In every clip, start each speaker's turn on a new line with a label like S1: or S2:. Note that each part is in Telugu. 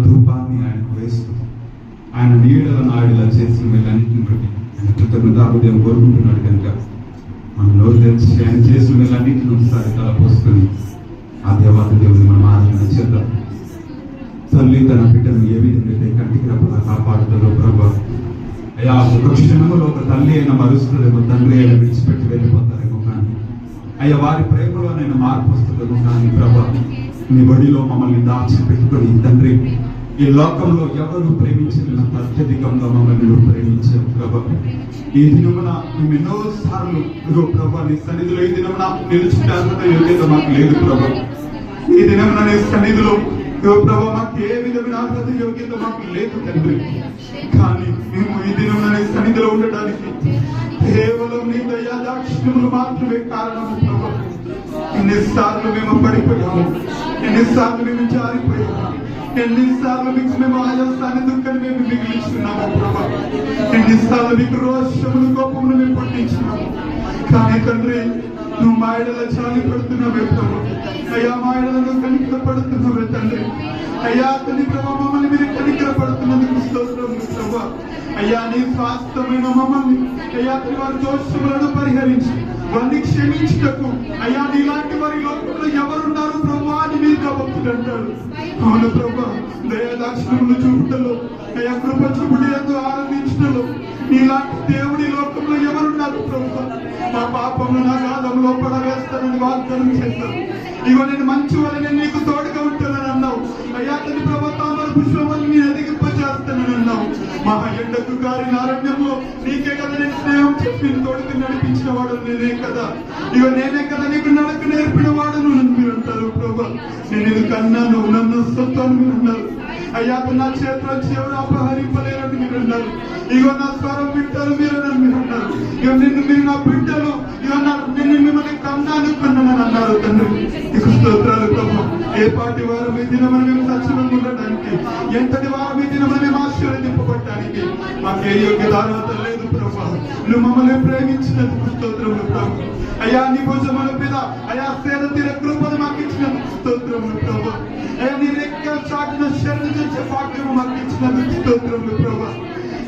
S1: ధూపాన్ని ఆయనకు వేస్తూ ఆయన నీడలను ఆడిలా చేసిన వీళ్ళన్నింటిని బట్టి ఆయన కృతజ్ఞతాహృదయం కోరుకుంటున్నాడు. కనుక మనం నోరు తెరిచి ఆయన చేసిన వీళ్ళన్నింటిని ఒకసారి తల పోసుకొని ఆ దేవాది దేవుని మనం ఆరాధన చేద్దాం. తల్లి తన బిడ్డను ఏ విధంగా కంటికి రప్పలా కాపాడుతుందో ప్రభా, అయ్యా ఒక క్షణంలో ఒక తల్లి అయినా మరుస్తుందేమో, తండ్రి అయినా విడిచిపెట్టి వెళ్ళిపోతారేమో, కానీ అయ్యా వారి ప్రేమలోనైనా మార్పు వస్తుందేమో, కానీ ప్రభా నీ బడిలో మమ్మల్ని దాచిపెట్టుకొని తండ్రి ఈ లోకంలో ఎవరు ప్రేమించినంత అత్యధికంగా మమ్మల్ని నువ్వు ప్రేమించావు ప్రభా. ఈ దినమున మేము ఎన్నో సార్లు ప్రభా నీ సన్నిధిలో ఈ దినమున నిలుచుంటే యోగ్యత మాకు లేదు ప్రభా. ఈ దినమున నీ సన్నిధిలో ప్రభా మాకు ఏ విధమైన అర్హత యోగ్యత మాకు లేదు తండ్రి. కానీ మేము ఈ దినమున నీ సన్నిధిలో ఉండడానికి కేవలం నీ దయా దాక్షిణ్యములు మాత్రమే కారణము ప్రభా. ఎన్నిసార్లు మేము పడిపోయాము, ఎన్నిసార్లు మేము జారిపోయాము, ఎన్నిసార్లు మీకు మేము ఆయాసాన్ని దుఃఖాన్ని మేము మిగిలించుకున్నాము ప్రభా. ఎన్నిసార్లు మీకు రోషములు కోపములు మేము పుట్టించినాము. కానీ తండ్రి నువ్వు మా ఎడల జాలి పడుతున్నావే ప్రభా. అయ్యా మా ఎడలను కనికర పడుతున్నావే తండ్రి. అయ్యా తండ్రి ప్రభా మమ్మల్ని మీరు కనికర పడుతున్నందుకు స్తోత్రం ప్రభా. అయ్యా నీ స్వాస్థమైన మమ్మల్ని అయ్యా వారి దోషములను పరిహరించి వారిని క్షమించుటకు అయ్యా నీలాంటి వారి లోకంలో ఎవరున్నారు ప్రభా అని మీరు భక్తులు అంటారు. అవును ప్రభా, దయాదాక్షిణ్యములు చూపుటలో అయ్యా కృప చూపుడు ఆనందించటలో నీలాంటి దేవుడి లోకంలో ఎవరున్నారు ప్రభా. మా పాపములు నా గాధంలో పడవేస్తానని వాగ్దానం చేస్తాను. ఇగో నేను మంచి వాళ్ళని నీకు తోడుగా ఉంటానని అన్నావు. అయ్యా తండ్రి ప్రభా తామర పుష్పమని నేను ఎదిగింపచేస్తానని అన్నావు. మా ఎండకు గారిన అరణ్యంలో నీకే కదా నేను స్నేహం చెప్పి తోడుకు నడిపించిన వాడు నేనే కదా. ఇగో నేనే కదా నీకు నడక నేర్పిన వాడును మీరు అంటారు ప్రభా. నేను ఇది కన్నాను, నన్ను సొంతాన్ని మీరు అన్నారు. అయ్యా నా చేతిలో చెవులు అపహరింపలేరని మీరు అన్నారు. ఇగో నా స్వరం వింటారు మీరు అన్నారు. ఇగో నిన్ను మీరు నా బిడ్డలు, ఇగో నిన్ను మిమ్మల్ని కన్నాను కన్నానని అన్నారు తండ్రి. ఇక స్తోత్రాలు ప్రభా. ఏ పాటి వారు మీ దినమని మేము సత్యంగా ఉండడానికి, ఎంతటి వారు మీ దినమని మేము ఆశీర్వదింపబడటానికి మాకే యోగ్యత అర్హత లేదు ప్రభా. నువ్వు మమ్మల్ని ప్రేమించినందుకు స్తోత్రములు ప్రభా. అయ్యా నీ భుజముల మీద అయా సేద తీర కృపను మాకు ఇచ్చినందుకు స్తోత్రములు ప్రభా. అయ్యా నీ రెక్కల చాటున శరణు చేసే భాగ్యము మాకు ఇచ్చినందుకు స్తోత్రములు ప్రభా.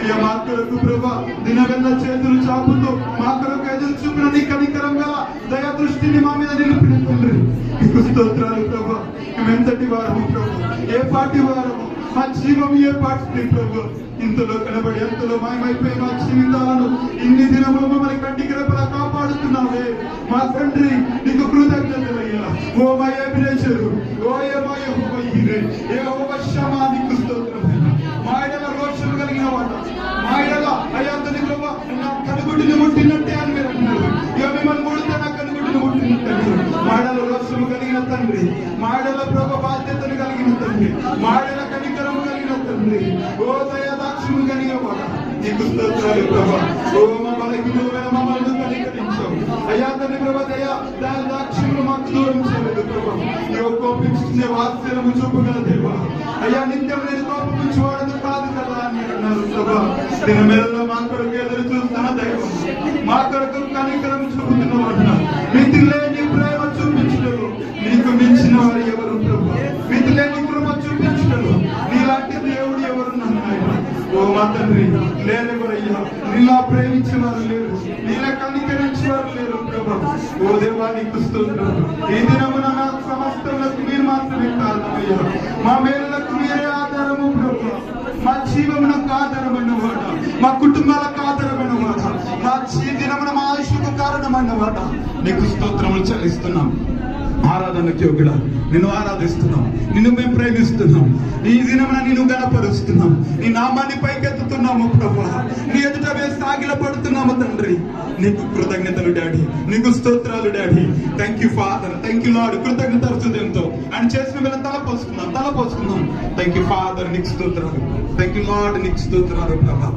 S1: అయ్యా మా కొరకు ప్రభా దినవెల్ల చేతులు చాపుతూ మా కొరకు ఎదురు చూపిన నీ కనికరం గల దయా దృష్టిని మా మీద నిలిపిన తండ్రి నీకు స్తోత్రాలు ప్రభా. మేమెంతటి వారము ప్రభా, ఏ పాటి వారము, మా జీవం ఏ పాటి ప్రభా. ఇంతలో కనబడి ఎంతలో మాయమైపోయి మా జీవితాలను ఇన్ని దినములు మమ్మల్ని కంటికి రెప్పలా కాపాడుతున్నావే మా తండ్రి. నీకు కృతజ్ఞతలయ్యా. ఓ మా ఎబినేజరు, ఓ మా యెహోవా ఈరే, యెహోవా షమా నీకు స్తోత్రమయ్యా. మా ఎడల రోషం కలిగిన వాడ, మా ఎడల అయ్యా తండ్రి ప్రభా నా కనుగుడ్డిని ముట్టినట్టే అని మీరు అన్నారు. ఇక మిమ్మల్ని ముడితే నా కనుగుడ్డిని ముట్టినట్టు. మా ఎడల రోషము కలిగిన తండ్రి, మా ఎడల ప్రభా బాధ్యతను కలిగిన తండ్రి, మా ఎడల కనికరము కలిగిన తండ్రి, ఓ దయాదాక్షిణ్యము కలిగిన వాడ నీకు స్తోత్రాలు ప్రభా. ఓ మమ్మల్ని కనికరించావు అయ్యా తండ్రి ప్రభా. దయాదాక్షిణ్యము మాకు దూరం చేయలేదు ప్రభా. కోపించే వాత్సల్యము చూపగల దేవా. అయ్యా నిత్యం నేను కోపించువాడదు కాదు కదా అని మీరు అన్నారు ప్రభా. నేను మెడలో మా కొరకు ఎదురు చూస్తున్న దైవం, మా కొరకు కనికరం చూపుతున్న వాడు, మితిలేని ప్రేమ చూపించడు నీకు మించిన వారు ఎవరు ప్రభా. మితిలేని కృప చూపించడు నీలాంటి దేవుడు ఎవరున్నారు. ఓ మా తండ్రి లేరెవరయ్యా, నీలా ప్రేమించేవారు లేరు, నీలా కనికరించేవారు లేరు ప్రభా. ఓ దేవా నీకు స్తోత్రం. ఈ దినమున నా సమస్తములకు మీరు మాత్రమే కారణమయ్యా. మా మేలులకు మీరే ఆధారము ప్రభా. మా జీవమునకు ఆధారమైన వాడ, మా కుటుంబాలకు ఆధారమైన వాడ, మా దినమున మా ఆయుష్కు కారణమైన వాడ నీకు స్తోత్రములు చెల్లిస్తున్నాం. ఆరాధనకు యోగ్యుడా నిన్ను ఆరాధిస్తున్నాం, నిన్ను మేము ప్రేమిస్తున్నాం. ఈ దినమున నిన్ను గణపరుస్తున్నాం, నీ నామాన్ని పైకెత్తుతున్నాము ప్రభా. నీ ఎదుట వేసి సాగిల పడుతున్నాము తండ్రి. నీకు కృతజ్ఞతలు డాడీ, నీకు స్తోత్రాలు daddy. Thank you father, thank you lord. కృతజ్ఞత హృదయంతో ఆయన చేసిన వేళ తలపోసుకుందాం. థ్యాంక్ యూ ఫాదర్, నీకు స్తోత్రాలు. థ్యాంక్ యూ లార్డ్, నీకు స్తోత్రాలు ప్రభా.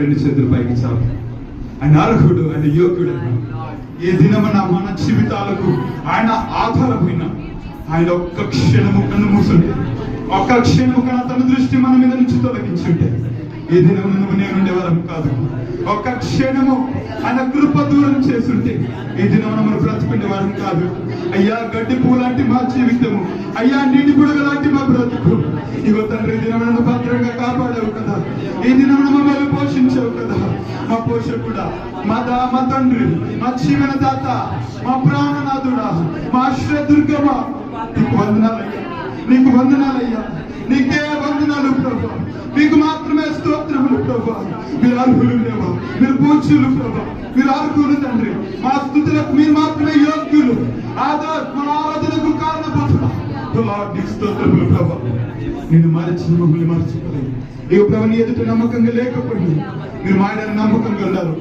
S1: రెండు చేతులు పైకి చాలు. ఆయన అర్హుడు, ఆయన యోగ్యుడు. ఏ దినమన మన జీవితాలకు ఆయన ఆధారమైన ఆయన ఒక్క క్షణము కన్ను మూసుంటే, ఒక్క క్షణము కన్నా తన దృష్టి మన మీద నుంచి తొలగించుంటే ఏ దినము నువ్వు నేనుండే వరం కాదు. ఒక్క క్షణము ఆయన కృప దూరం చేస్తుంటే ఈ దినం మనం బ్రతుకునే వారం కాదు. అయ్యా గడ్డి పువ్వు లాంటి మా జీవితము, అయ్యా నీటి బుడగ లాంటి మా బ్రతుకు. ఇగో తండ్రి దినములను భద్రంగా కాపాడావు కదా, ఈ దినమున మమ్మల్ని పోషించావు కదా. మా పోషకుడా, మా తండ్రి, మా జీవన దాత, మా ప్రాణనాథుడా, మా ఆశ్రయదుర్గమా, నీకు వందనాలయ్యా, నీకు వందనాలయ్యా, నీకే వందనాలు ప్రభా. మీకు మాత్రమే స్తోత్రములు ప్రభా. మీరు అర్హులు లేవా, మీరు పూజ్యులు ప్రభా, మీరు అర్హులు తండ్రి. మా స్తుతులకు మీరు మాత్రమే యోగ్యులు. మా ఆరాధనకు కారణపోతున్నా నీకు స్తోత్రములు ప్రభా. నేను మరచి మమ్మల్ని మరచిపోలేదు. ఇక ప్రభు నీ ఎదుట నమ్మకంగా లేకపోయింది, మీరు మాయన నమ్మకంగా ఉన్నారు.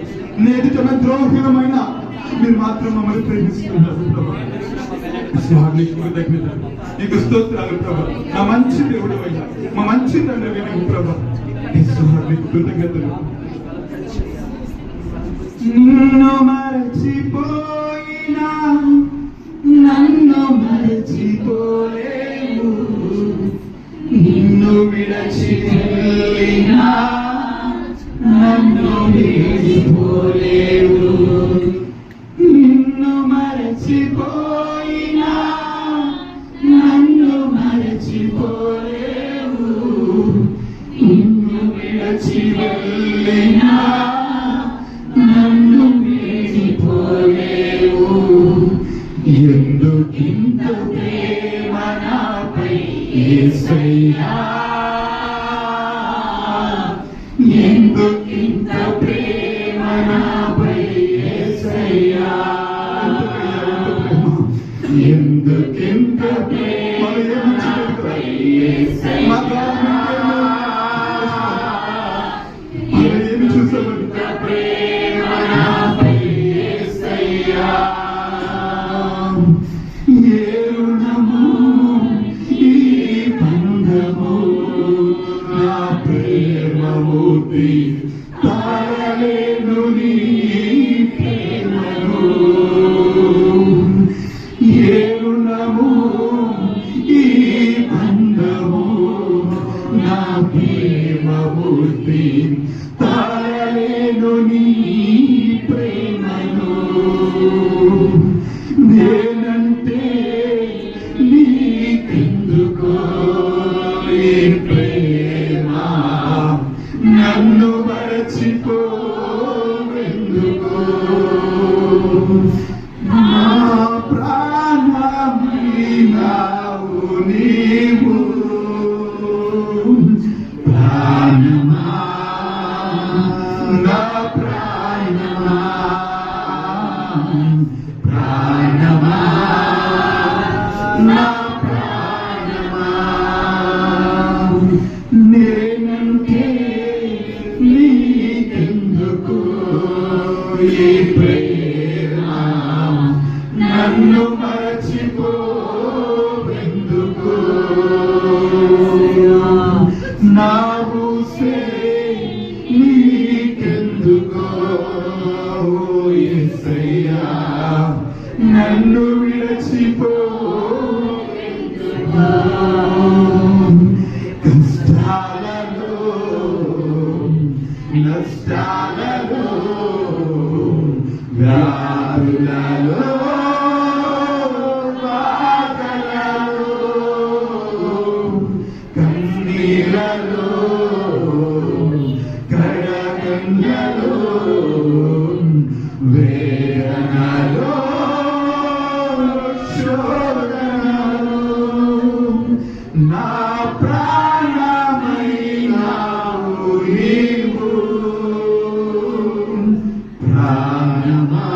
S1: నీ ఎదుట ద్రోహమైన మీరు మాత్రం మమ్మల్ని ప్రేమిస్తున్నారు ప్రభా. నీకు స్తోత్రాలు ప్రభా. నా మంచి దేవుడు అయ్యా, మా మంచి తండ్రి నీకు ప్రభా. కృతజ్ఞతలు. నిన్ను మరచిపోయినా నన్ను మరచిపోలేవు, నిన్ను విడచి వెళ్ళినా నన్ను విడిపోలేవు. నిన్ను మరచిపోయినా నన్ను మరచిపోలేవు, నిన్ను విడచి వెళ్ళినా నన్ను విడిపోలేవు. ఎందుకింత ప్రేమ నాపై యేసయ్యా, ఎందుకింత ప్రేమ నాపై యేసయ్యా, ఎందుకింత ప్రేమ నాపై యేసయ్యా, ఏమి చూసామని ప్రేమ నాపై యేసయ్యా. ఏ రుణము ఈ బంధము నా ప్రేమమూర్తి తాళలేను నీ ప్రేమను. ఏ రుణము ఈ బంధము నా ప్రేమమూర్తి తాళలేను నీ ప్రేమను. నేనంటే నీకెందుకో ఈ ప్రేమ, నన్ను మరచిపోవెందుకో. నా ప్రాణమైనావు నీవు, ప్రాణమా నా ప్రాణమా, ప్రాణమా నా ప్రాణమా. నేనంటే నీకెందుకు ఈ ప్రేమ, నన్ను మరచిపోవెందుకు. నా ఊసే నీకెందుకో యేసయ్యా, నన్ను విడచిపోవెందుకో. కష్టాలలో నష్టాలలో వ్యాధులలో బాధలలో కన్నీళ్ళలో కడగండ్లలో వేదనలో శోధనలో నా ప్రాణమైనావు నీవు, ప్రాణమా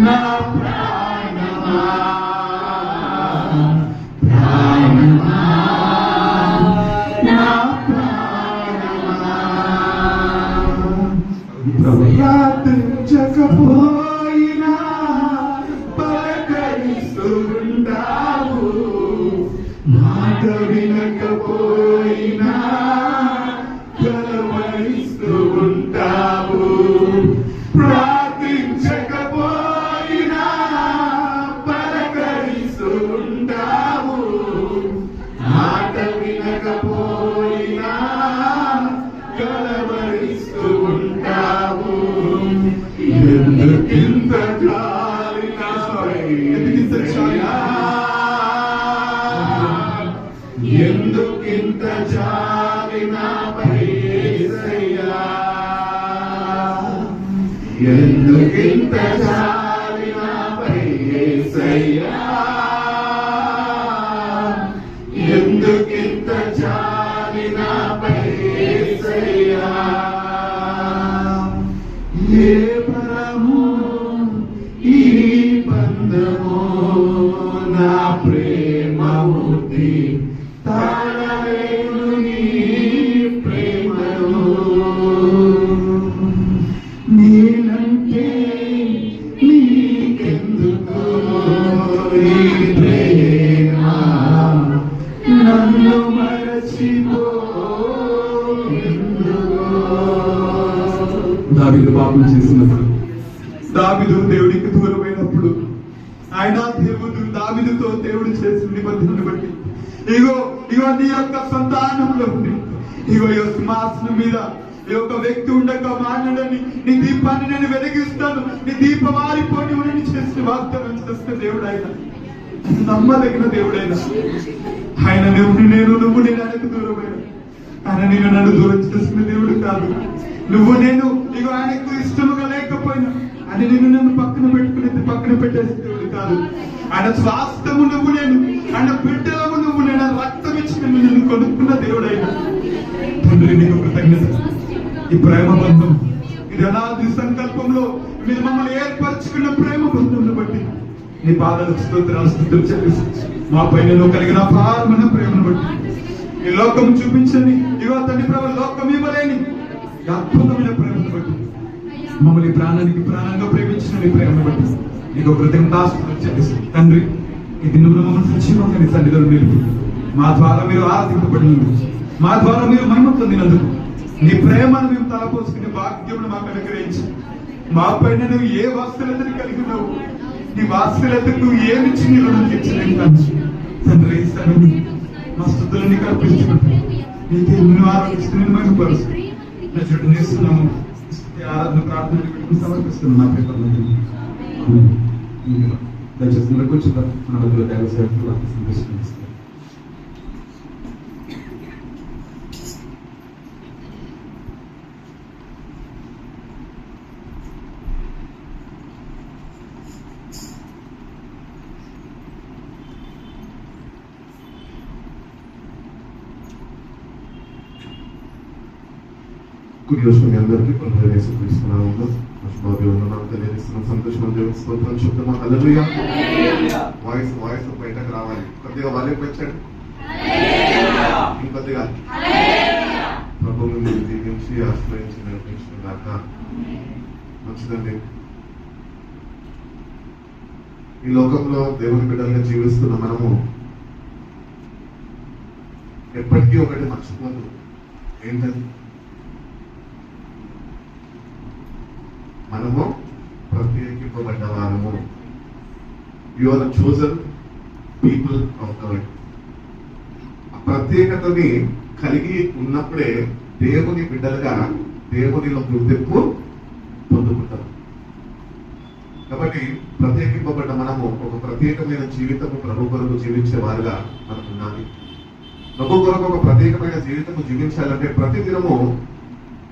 S1: నా ప్రాణమా, ప్రాణమా నా ప్రాణమా. ప్రార్థించకపోయినా పలకరిస్తూ ఉంటావు, మాట వినకపోయినా కలవరిస్తూ ఉంటావు. ప్రార్థించకపోయినా పలకరిస్తూ ఉంటావు, మాట వినకపోయినా కలవరిస్తూ ఉంటావు. ఎందుకింత జాలి నాపై, ఎందుకింత జాలి, ఎందుకింత జాలి నాపై యేసయ్యా, ఎందుకింత జాలి నాపై యేసయ్యా, ఎందుకింత జాలి నాపై యేసయ్యా. ఏ పరము ఈ బంధము నా ప్రేమమూర్తి తాళలేను నీ ప్రేమను. నేనంటే నీకెందుకో ఈ ప్రేమ, నన్ను మరచిపో దావీదు పాపం చేసినప్పుడు, దావీదు దేవుడికి దూరమైనప్పుడు, ఆయన దేవుడు దావీదుతో దేవుడు చేసిన నిబంధనను బట్టి ఇగో నీ యొక్క సంతానంలో ఉండి ఇగో ఈ సింహాసనం మీద ఈ యొక్క వ్యక్తి ఉండక మాట్లాడని నీ దీపాన్ని నేను వెలిగిస్తాను, నీ దీపం ఆరిపోని అని చేసిన వాగ్దానం చేస్తే దేవుడు ఆయన నమ్మదగిన దేవుడైనా ఆయన నువ్వు నేను ఆయనకు దూరమైన ఆయన నేను నన్ను దూరం చేసిన దేవుడు కాదు. నువ్వు నేను ఇగో ఆయనకు ఇష్టముగా లేకపోయినా అని నన్ను పక్కన పెట్టేసి దేవుడు కాదు. ఆయన స్వాస్థ్యము నువ్వు నేను, ఆయన బిడ్డలము నువ్వు నేను, రక్తం ఇచ్చి నిన్ను కొనుక్కున్న దేవుడైనా తండ్రి నీకు కృతజ్ఞత. ఈ ప్రేమ బంధం ఇది అనాది సంకల్పంలో మీరు మమ్మల్ని ఏర్పరచుకున్న ప్రేమ బంధంను బట్టి నీ పాదాలకు స్తుతులు చెల్లిస్తూ మా పైన నువ్వు కలిగిన అపారమైన ప్రేమను బట్టి ఈ లోకం చూపించని ఇగో తండ్రి ప్రేమ లోకం ఇవ్వలేని అద్భుతమైన ప్రేమను బట్టి మమ్మల్ని ప్రాణానికి ప్రాణంగా ప్రేమించిన నీ ప్రేమను బట్టి నీకు కృతజ్ఞతాస్తుతులు చెల్లిస్తూ తండ్రి ఇది నువ్వు మమ్మల్ని సజీవంగా నీ సన్నిధిలో నిలుపు. మా ద్వారా మీరు ఆరాధింపబడినందుకు, మా ద్వారా మీరు మహిమ పొందినందుకు, నీ ప్రేమను మేము తలపోసుకునే భాగ్యమును మాకు అనుగ్రహించి మా పైన నువ్వు ఏ వాత్సల్యతను కలిగినావు, నీ వాత్సల్యతకు ఏమిచ్చి నీ రుణం తీర్చలేను కాదు తండ్రి. ఈ సమయం మా స్తుతులు నీకు అర్పించుకుంటాను. నీకే నిన్ను ఆరాధిస్తూ నేను మహిమపరుస్తూ నా చెడు నేస్తున్నాము ఆరాధన ప్రార్థన సమర్పిస్తున్నాను నా పేపర్లో. దయచేసి కూర్చుంటారు మన మధ్యలో దైవ సేవకులు సందర్శిస్తారు.
S2: కుడియోసం మీ అందరికీ కొనసాగిస్తున్నాము. నాకు తెలియజేస్తున్నాం. సంతోషం దేవుని స్తోత్రం చెప్తున్నాం. హల్లెలూయా. వాయిస్ బయటకు రావాలి. కొద్దిగా వాళ్ళకి పెట్టండి, ఇంకొద్దిగా ప్రభు మిమ్మల్ని దీవించి ఆశ్రయించి నడిపించిన దాకా మంచిదండి. ఈ లోకంలో దేవుని బిడ్డలుగా జీవిస్తున్న మనము ఎప్పటికీ ఒకటి మర్చిపోదు. ఏంటది? మనము ప్రత్యేకింపబడ్డ వారము. You are the chosen people of God. ఆ ప్రత్యేకతని కలిగి ఉన్నప్పుడే దేవుని బిడ్డలుగా దేవునిలో గుర్తింపు పొందుకుంటారు. కాబట్టి ప్రత్యేకింపబడ్డ మనము ఒక ప్రత్యేకమైన జీవితము ప్రభు కొరకు జీవించే వారుగా మనకు ఉన్నది. ప్రభు కొరకు ఒక ప్రత్యేకమైన జీవితము జీవించాలంటే ప్రతిదినము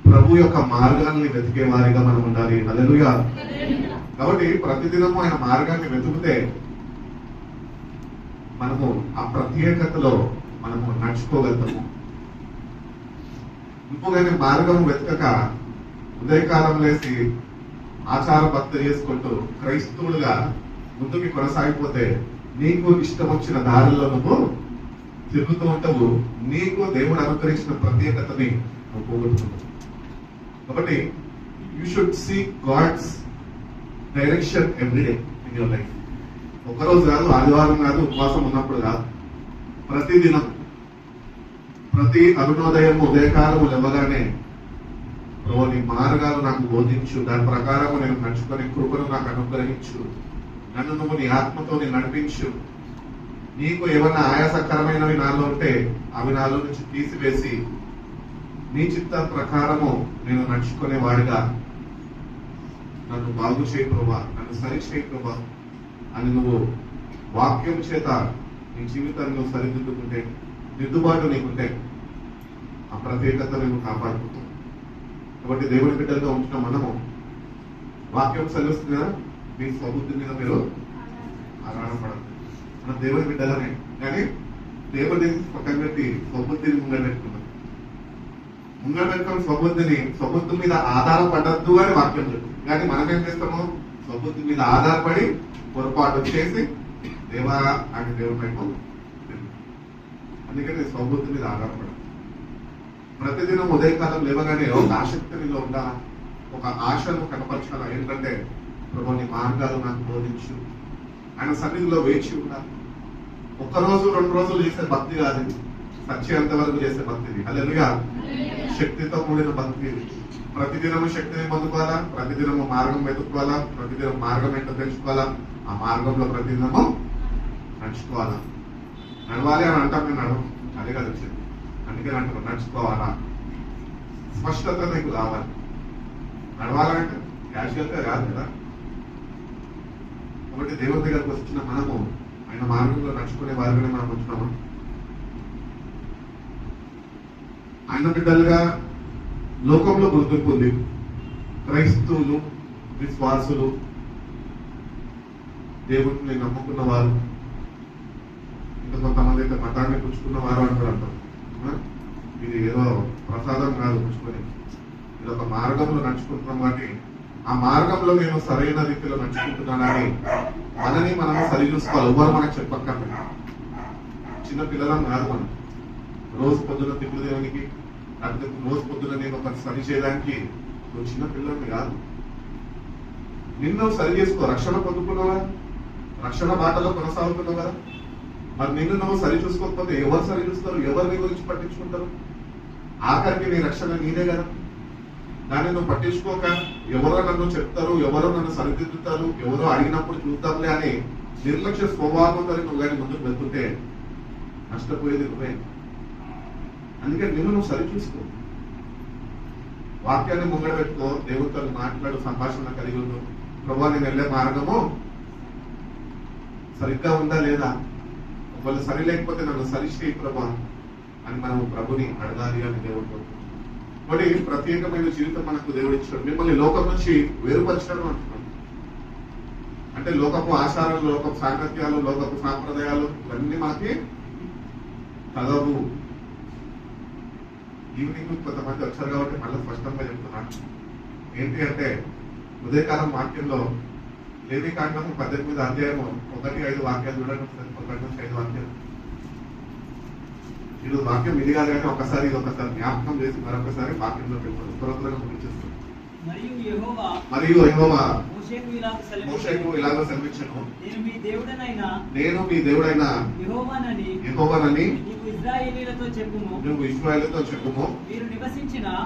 S2: ప్రభు యొక్క మార్గాన్ని వెతికే వారిగా మనం ఉండాలి. హల్లెలూయా. కాబట్టి ప్రతిదినము ఆయన మార్గాన్ని వెతుకుతే మనము ఆ ప్రత్యేకతలో మనము నడుచుకోగలుగుతాము. ఇంకోగానే మార్గం వెతకక ఉదయకాలం లేసి ఆచార భక్తి చేసుకుంటూ క్రైస్తవులుగా ముందుకి కొనసాగిపోతే నీకు ఇష్టం వచ్చిన దారిలో నువ్వు తిరుగుతూ ఉంటావు. నీకు దేవుడు అనుగ్రహించిన ప్రత్యేకతని నువ్వు పోగొట్టుకుంటావు. కాబట్టి you should seek God's direction everyday in your life. ఒకరోజు కాదు, ఆదివారం కాదు, ఉపవాసం ఉన్నప్పుడు కాదు, ప్రతిదినం ప్రతి అరుణోదయం ఉదయకాలము లేవగానే ప్రభు నీ మార్గాలు నాకు బోధించు, దాని ప్రకారము నేను నడుచుకొని కృపను నాకు అనుగ్రహించు, నన్ను నువ్వు నీ ఆత్మతో నడిపించు. నీకు ఏమన్నా ఆయాసకరమైనవి నాలో ఉంటే అవి నాలో నుంచి తీసివేసి నీ చిత్త ప్రకారము నేను నడుచుకునే వాడిగా నన్ను బాగు చేయి ప్రభా, నన్ను సరి చేయి ప్రభా అని నువ్వు వాక్యం చేత నీ జీవితాన్ని నువ్వు సరిదిద్దుకుంటే, దిద్దుబాటు నీకుంటే ఆ ప్రత్యేకత నువ్వు కాపాడుకుంటావు. కాబట్టి దేవుని బిడ్డలుగా ఉంటున్న మనము వాక్యం సెలవుస్తుంది కదా, మీ స్వబుద్ధి మీద మీరు ఆధారపడదు. మనం దేవుని బిడ్డలనే, కానీ దేవుని పక్కన పెట్టి స్వబుద్ధిని ముంగబెట్టుకున్నాం. ముంగబెట్టుకుని స్వబుద్ధి మీద ఆధారపడద్దు అని వాక్యం చెప్తుంది. కానీ మనం ఏం చేస్తాము? స్వబుద్ధి మీద ఆధారపడి పొరపాటు చేసి దేవా అని దేవుని వైపు. అందుకని స్వబుద్ధి మీద ఆధారపడదు. ప్రతిదినం ఉదయకాలం లేవగానే ఒక ఆసక్తి నీలో ఉండాలా, ఒక ఆశను కనపరచాలా. ఏంటంటే ప్రభు నీ మార్గాలు నాకు బోధించు, ఆయన సన్నిధిలో వేచి ఉండాలి. ఒక్కరోజు 2 రోజులు చేసే భక్తి కాదు, సచ్చేంత వరకు చేసే భక్తి. హల్లెలూయా. శక్తితో కూడిన భక్తి. ప్రతిదినము శక్తిని పొందుకోవాలా, ప్రతిదినము మార్గం వెతుక్కోవాలా, ప్రతిదినం మార్గం ఏంటో తెలుసుకోవాలా, ఆ మార్గంలో ప్రతిదినము నడుచుకోవాలా. నడవాలి అని అంటాం, నేను నడవ అదే కదా వచ్చింది. అందుకని అంటారు నడుచుకోవాలా, స్పష్టత నీకు రావాలి. నడవాలంటే క్యాషువల్గా కాదు కదా. కాబట్టి దేవుడి దగ్గరకు వచ్చిన మనము ఆయన మార్గంలో నడుచుకునే వారిగానే మనం ఉంటున్నాము. ఆయన బిడ్డలుగా లోకంలో గుర్తింపు ఉంది. క్రైస్తవులు, విశ్వాసులు, దేవుడిని నమ్ముకున్న వారు, ఇంకా కొంతమంది అయితే మతాన్ని పుచ్చుకున్న వారు అంటారు. ఇది ఏదో ప్రసాదం కాదు పుచ్చుకొని, ఇది ఒక మార్గంలో నడుచుకుంటున్నాం. కాబట్టి ఆ మార్గంలో నేను సరైన రీతిలో నడుచుకుంటున్నానని మనని మనం సరి చూసుకోవాలి. ఎవరు మనకు చెప్పక్కర్లేదు. చిన్న పిల్లలం కాదు మనం. రోజు పొద్దున తిప్పుడు దేవునికి, లేకపోతే రోజు పొద్దున నేను ఒక సరి చేయడానికి నువ్వు చిన్న పిల్లల్ని కాదు. నిన్ను సరి చేసుకో. రక్షణ పొందుకున్నావా, రక్షణ బాటలో కొనసాగుతున్నావు కదా. మరి నిన్ను నువ్వు సరి చూసుకోకపోతే ఎవరు సరి చూస్తారు? ఎవరు నీ గురించి పట్టించుకుంటారు? ఆఖరికి నీ రక్షణ నీదే కదా. దాన్ని నువ్వు పట్టించుకోక ఎవరో నన్ను చెప్తారు, ఎవరో నన్ను సరిదిద్దుతారు, ఎవరో అడిగినప్పుడు చూద్దాంలే అని నిర్లక్ష్య స్వభావంతో నువ్వు కానీ ముందుకు వెళ్తుంటే నష్టపోయేది నువ్వే. అందుకని నిన్ను నువ్వు సరి చూసుకో. వాక్యాన్ని ముంగడ పెట్టుకో, దేవుడితో మాట్లాడు, సంభాషణ కలిగి ఉండు. ప్రభు నేను వెళ్ళే మార్గము సరిగ్గా ఉందా లేదా, ఒకవేళ సరి లేకపోతే నన్ను సరిచేయి ప్రభు అని మనం ప్రభుని అడగాలి అని దేవుడు. కాబట్టి ప్రత్యేకమైన జీవితం మనకు దేవుడు ఇచ్చాడు. మిమ్మల్ని లోకం నుంచి వేరుపరచడం అంటున్నాడు. అంటే లోకపు ఆచారాలు, లోకపు సాంగత్యాలు, లోకపు సాంప్రదాయాలు ఇవన్నీ మనకి తగవు. ఈవినింగ్ కొంతమంది వచ్చారు కాబట్టి మళ్ళీ స్పష్టంగా చెప్తున్నాను. ఏంటి అంటే ఉదయకాలం వాక్యంలో లేవికాండము 18 అధ్యాయము 1-5 వాక్యాలు చూడండి. 1-5 వాక్యాలు. ఈరోజు వాక్యం ఇది కాదు కానీ ఒకసారి ఇది ఒకసారి జ్ఞాపకం చేసి మరొకసారి వాక్యంలో పెడతారు. త్వరగా ముగించేస్తాం.
S3: మరియు యెహోవా
S2: మోషేకు ఇలాగ సెలవిచ్చెను,
S3: నేను మీ దేవుడైన
S2: యెహోవానని
S3: నీవు ఇశ్రాయేలీయులతో చెప్పుము.
S2: నువ్వు ఇశ్రాయేలుతో చెప్పుము.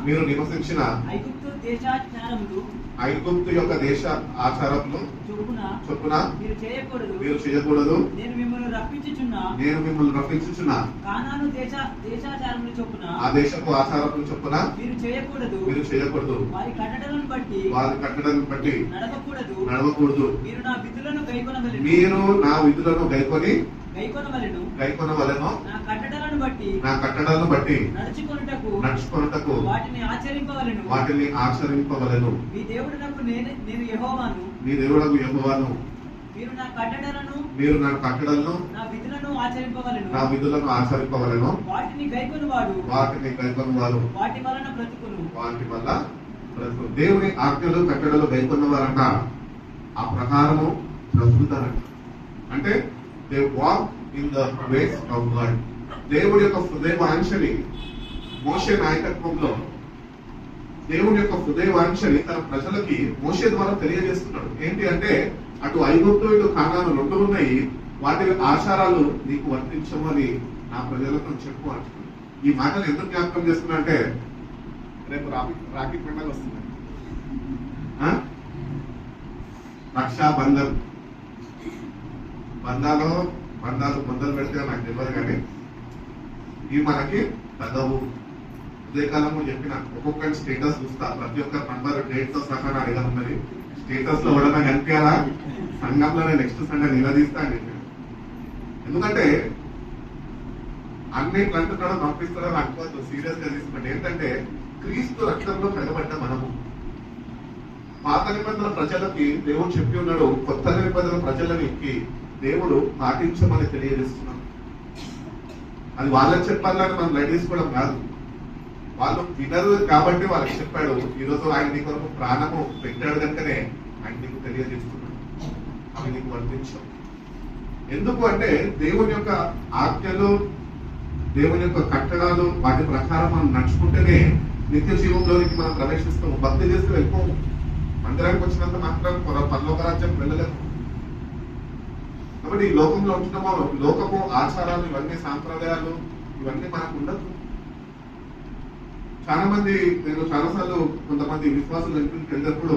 S3: మీరు నివసించిన
S2: ఐగుప్తు యొక్క దేశ ఆచారములు చొప్పున
S3: మీరు
S2: చేయకూడదు.
S3: నేను మిమ్మల్ని
S2: రప్పించుచున్న
S3: కానాను దేశాచారములు చొప్పున,
S2: ఆ దేశపు ఆచారములు చొప్పున
S3: మీరు
S2: చేయకూడదు.
S3: వారి కట్టడలను
S2: బట్టి నడవకూడదు.
S3: మీరు నా విధులను
S2: గైకొనవలెను.
S3: నా కట్టడలను బట్టి
S2: నడుచుకొనుటకు
S3: వాటిని
S2: ఆచరింపవలెను.
S3: మీ దేవుడకు నేను యెహోవాను.
S2: మీరు నా కట్టడలను
S3: నా విధులను
S2: ఆచరింపవలెను.
S3: వాటిని గైకొనువాడు వాటి వలన బ్రతుకును.
S2: దేవుని ఆజ్ఞలు కట్టడలు గైకొన్నవారంట ఆ ప్రకారము బ్రతుకుతారంట. అంటే they walk in the ways of God. దేవుడి యొక్క హృదయవాంఛని మోషే నాయకత్వంలో దేవుడి యొక్క హృదయవాంఛని తన ప్రజలకి మోషే ద్వారా తెలియజేస్తున్నాడు. ఏంటి అంటే అటు ఐగుప్తు ఇటు కానాను రెండు ఉన్నాయి. వాటి ఆచారాలు నీకు వర్తించము అని నా ప్రజలకు చెప్పు అంటున్నాడు. ఈ మాటలు ఎందుకు జ్ఞాపకం చేస్తున్నా అంటే రేపు రాఖీ పండుగ వస్తుంది. రక్షాబంధన్ బంధాలు మొదలు పెడితే నాకు తెలియదు కానీ ఇవి మనకి తగవు. ఉదయకాలము చెప్పిన ఒక్కొక్కటి స్టేటస్ చూస్తా. ప్రతి ఒక్క నంబర్ డేట్ తో సహా అడిగా ఉన్నది. స్టేటస్ లో ఎవడన్నా కనిపించారా సంఘంలో నేను నెక్స్ట్ సండే నిలదీస్తా అని చెప్పాను. ఎందుకంటే అన్నిట్లు అంటున్నాడో పంపిస్తాడో అనుకోవద్దు, సీరియస్ గా తీసుకుంటే. ఏంటంటే క్రీస్తు రక్తంలో కలబడ్డ మనము. పాత నిబంధన ప్రజలకి దేవుడు చెప్పి ఉన్నాడు, కొత్త నిబంధన ప్రజలకి దేవుడు పాటించమని తెలియజేస్తున్నాడు. అది వాళ్ళకి చెప్పాలని మనం లైట్ తీసుకోవడం కాదు. వాళ్ళు వినరు కాబట్టి వాళ్ళకి చెప్పాడు. ఈరోజు ఆయన నీ కొరకు ప్రాణము పెట్టాడు కనుకనే ఆయన నీకు తెలియజేస్తున్నాడు. అవి నీకు వర్తించవు. ఎందుకు అంటే దేవుని యొక్క ఆజ్ఞలు, దేవుని యొక్క కట్టడాలు, వాటి ప్రకారం మనం నడుచుకుంటేనే నిత్య జీవంలోనికి మనం ప్రవేశిస్తాము. భక్తి చేస్తే వెళ్ళిపోము. మందిరానికి వచ్చినంత మాత్రం పరలోక రాజ్యం వెళ్ళలేము. కాబట్టి ఈ లోకంలో ఉంటున్నామో లోకపు ఆచారాలు, ఇవన్నీ సాంప్రదాయాలు, ఇవన్నీ మనకు ఉండదు. చాలా మంది, నేను చాలాసార్లు కొంతమంది విశ్వాసులు ఇంటికి వెళ్ళినప్పుడు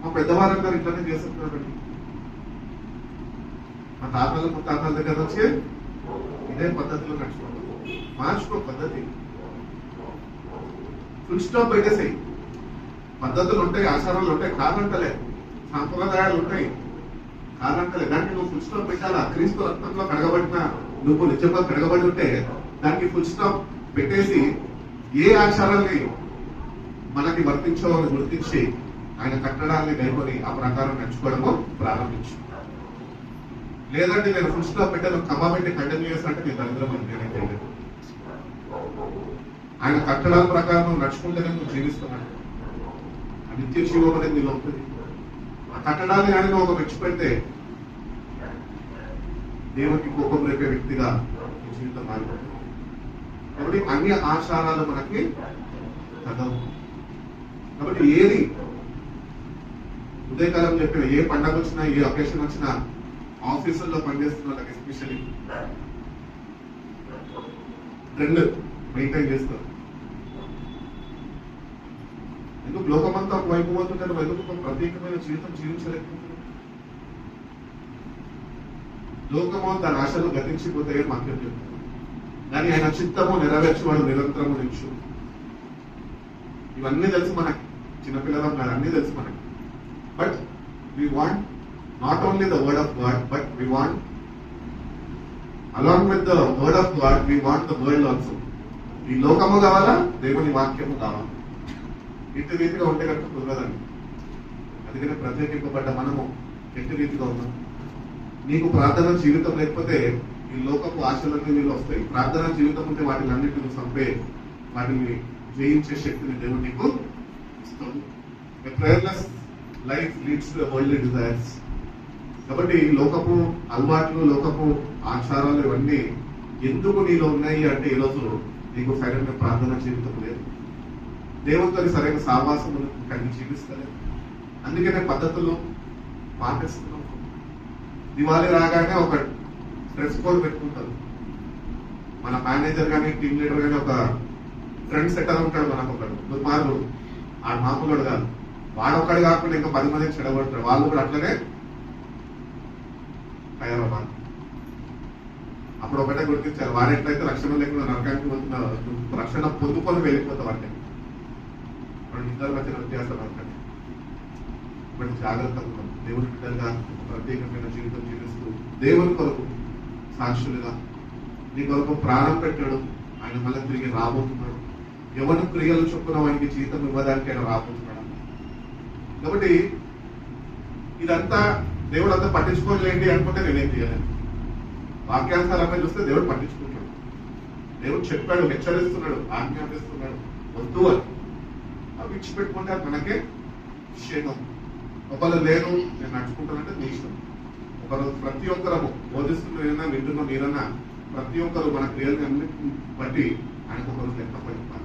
S2: మా పెద్దవారందరూ ఇట్లానే చేస్తున్నారండి. మా తాతల ముత్తాతల దగ్గర వచ్చి ఇదే పద్ధతిలో నడుచుకోవడం. మార్చుకో పద్ధతి, ఫుల్ స్టాప్ పెట్టేసాయి. పద్ధతులు ఉంటాయి, ఆచారాలు ఉంటాయి, కాదంటలే. సాంప్రదాయాలు ఉంటాయి, కాదంటలే. దానికి నువ్వు ఫుల్ స్టాప్ పెట్టాలా? క్రీస్తు రక్తంలో కడగబడిన నువ్వు నిజంగా కడగబడి ఉంటే దానికి ఫుల్ స్టాప్ పెట్టేసి ఏ ఆచారాల్ని మనకి వర్తించాలని గుర్తించి ఆయన కట్టడాన్ని గైకొని ఆ ప్రకారం నడుచుకోవడము ప్రారంభించు. లేదంటే నేను ఫుల్ స్టాప్ పెట్టాను కమ్మా పెట్టి కంటిన్యూ చేస్తానంటే నేను దరిద్రం అని నేనే చేయలేదు. ఆయన కట్టడాల ప్రకారం నడుచుకుంటేనే నువ్వు జీవిస్తున్నాను. ఆ నిత్య జీవం అనేది నీలో ఉంటుంది. ఆ కట్టడాన్ని ఆయన ఒక మెచ్చి పెడితే దేవునికి కోపం రేపే వ్యక్తిగా నీ జీవితం మారిపోతుంది. కాబట్టి అన్ని ఆచారాలు మనకి తగవు. కాబట్టి ఏది ఉదయకాలం చెప్పిన ఏ పండగ వచ్చినా ఏ అకేషన్ వచ్చినా ఆఫీసుల్లో పనిచేస్తున్న వాళ్ళకి ఎస్పెషల్లీ ట్రెండ్ మెయింటైన్ చేస్తారు. ఎందుకు లోకమంతా ఒక వైపు పోతుంటారు, ఎందుకు ఒక ప్రత్యేకమైన జీవితం జీవించలేకపోతున్నారు? లోకము తన ఆశలు గతించిపోతాయే మాకేం చెప్తారు. కానీ ఆయన చిత్తము నెరవేర్చేవాడు నిరంతరము నిలుచు. ఇవన్నీ తెలుసు మనకి, చిన్నపిల్లలం కాదు, అన్నీ తెలుసు మనకి. But we want not only the word of God, but we want, along with the word of God, we want the world also. ఈ లోకము కావాలా, దేవుని వాక్యము కావాలా. ఎట్టి రీతిగా ఉంటే కనుక కుదరదండి. అందుకనే ప్రత్యేకింపబడ్డ మనము ఎట్టి రీతిగా ఉన్నాం. నీకు ప్రార్థన జీవితం లేకపోతే ఈ లోకపు ఆశలన్నీ నీళ్ళు వస్తాయి. ప్రార్థన జీవితం ఉంటే వాటిని అన్నింటిని చంపే, వాటిని జయించే శక్తిని దేవుడు నీకు ఇస్తాడు. Prayerless life leads to worldly desires. కాబట్టి లోకపు అలవాట్లు, లోకపు ఆచారాలు ఇవన్నీ ఎందుకు నీలో ఉన్నాయి అంటే ఈరోజు నీకు సరైన ప్రార్థన జీవితం లేదు, దేవునితో సరైన సావాసం కలిగి జీవిస్తలేదు. అందుకనే పద్ధతులు పాటిస్తున్నాం. దివాళీ రాగానే ఒక డ్రెస్ కోడ్ పెట్టుకుంటారు. మన మేనేజర్ కానీ టీమ్ లీడర్ కానీ ఒక ఫ్రెండ్ సెటర్ ఉంటాడు. మనకు ఒకడు దుర్మార్గుడు, ఆ మామూలుడు కాదు. వాడొక్కడు కాకుండా ఇంకా 10 మందిని చెడగొడతాడు. వాళ్ళు కూడా అట్లనే తయారవ్వాలి. అప్పుడు ఒకటే గుర్తించారు, వారెట్లయితే రక్షణ లేకుండా నరకానికి పోతున్నారు, రక్షణ పొందుకొని వెళ్ళిపోతాం అంటే ఇద్దరు మధ్య వ్యత్యాసం అంటే. బట్ జాగ్రత్తగా దేవుని బిడ్డలుగా ప్రత్యేకమైన జీవితం జీవిస్తూ దేవుని కొరకు సాక్షులుగా నీ కొరకు ప్రాణం పెట్టాడు. ఆయన మళ్ళీ తిరిగి రాబోతున్నాడు. ఎవరి క్రియలు చొప్పున వానికి జీవితం ఇవ్వడానికి ఆయన రాబోతున్నాడు. కాబట్టి ఇదంతా దేవుడు అంతా పట్టించుకోలేండి అనుకుంటే నేనేం చేయలేను. వాక్యానుసారంగా చూస్తే దేవుడు పట్టించుకుంటాడు. దేవుడు చెప్పాడు, హెచ్చరిస్తున్నాడు, ఆజ్ఞాపిస్తున్నాడు, వద్దు అని. అవి ఇచ్చిపెట్టుకుంటే మనకే క్షేమం. ఒకళ్ళు లేదు నేను నడుచుకుంటానంటే నీ ఇష్టం. ఒకరు ప్రతి ఒక్కరము బోధిస్తున్నా వింటున్న మీరన్నా ప్రతి ఒక్కరు మన క్రియల్ని అన్నింటిని బట్టి ఆయనకు ఒకరు లెక్క పడిపోతారు.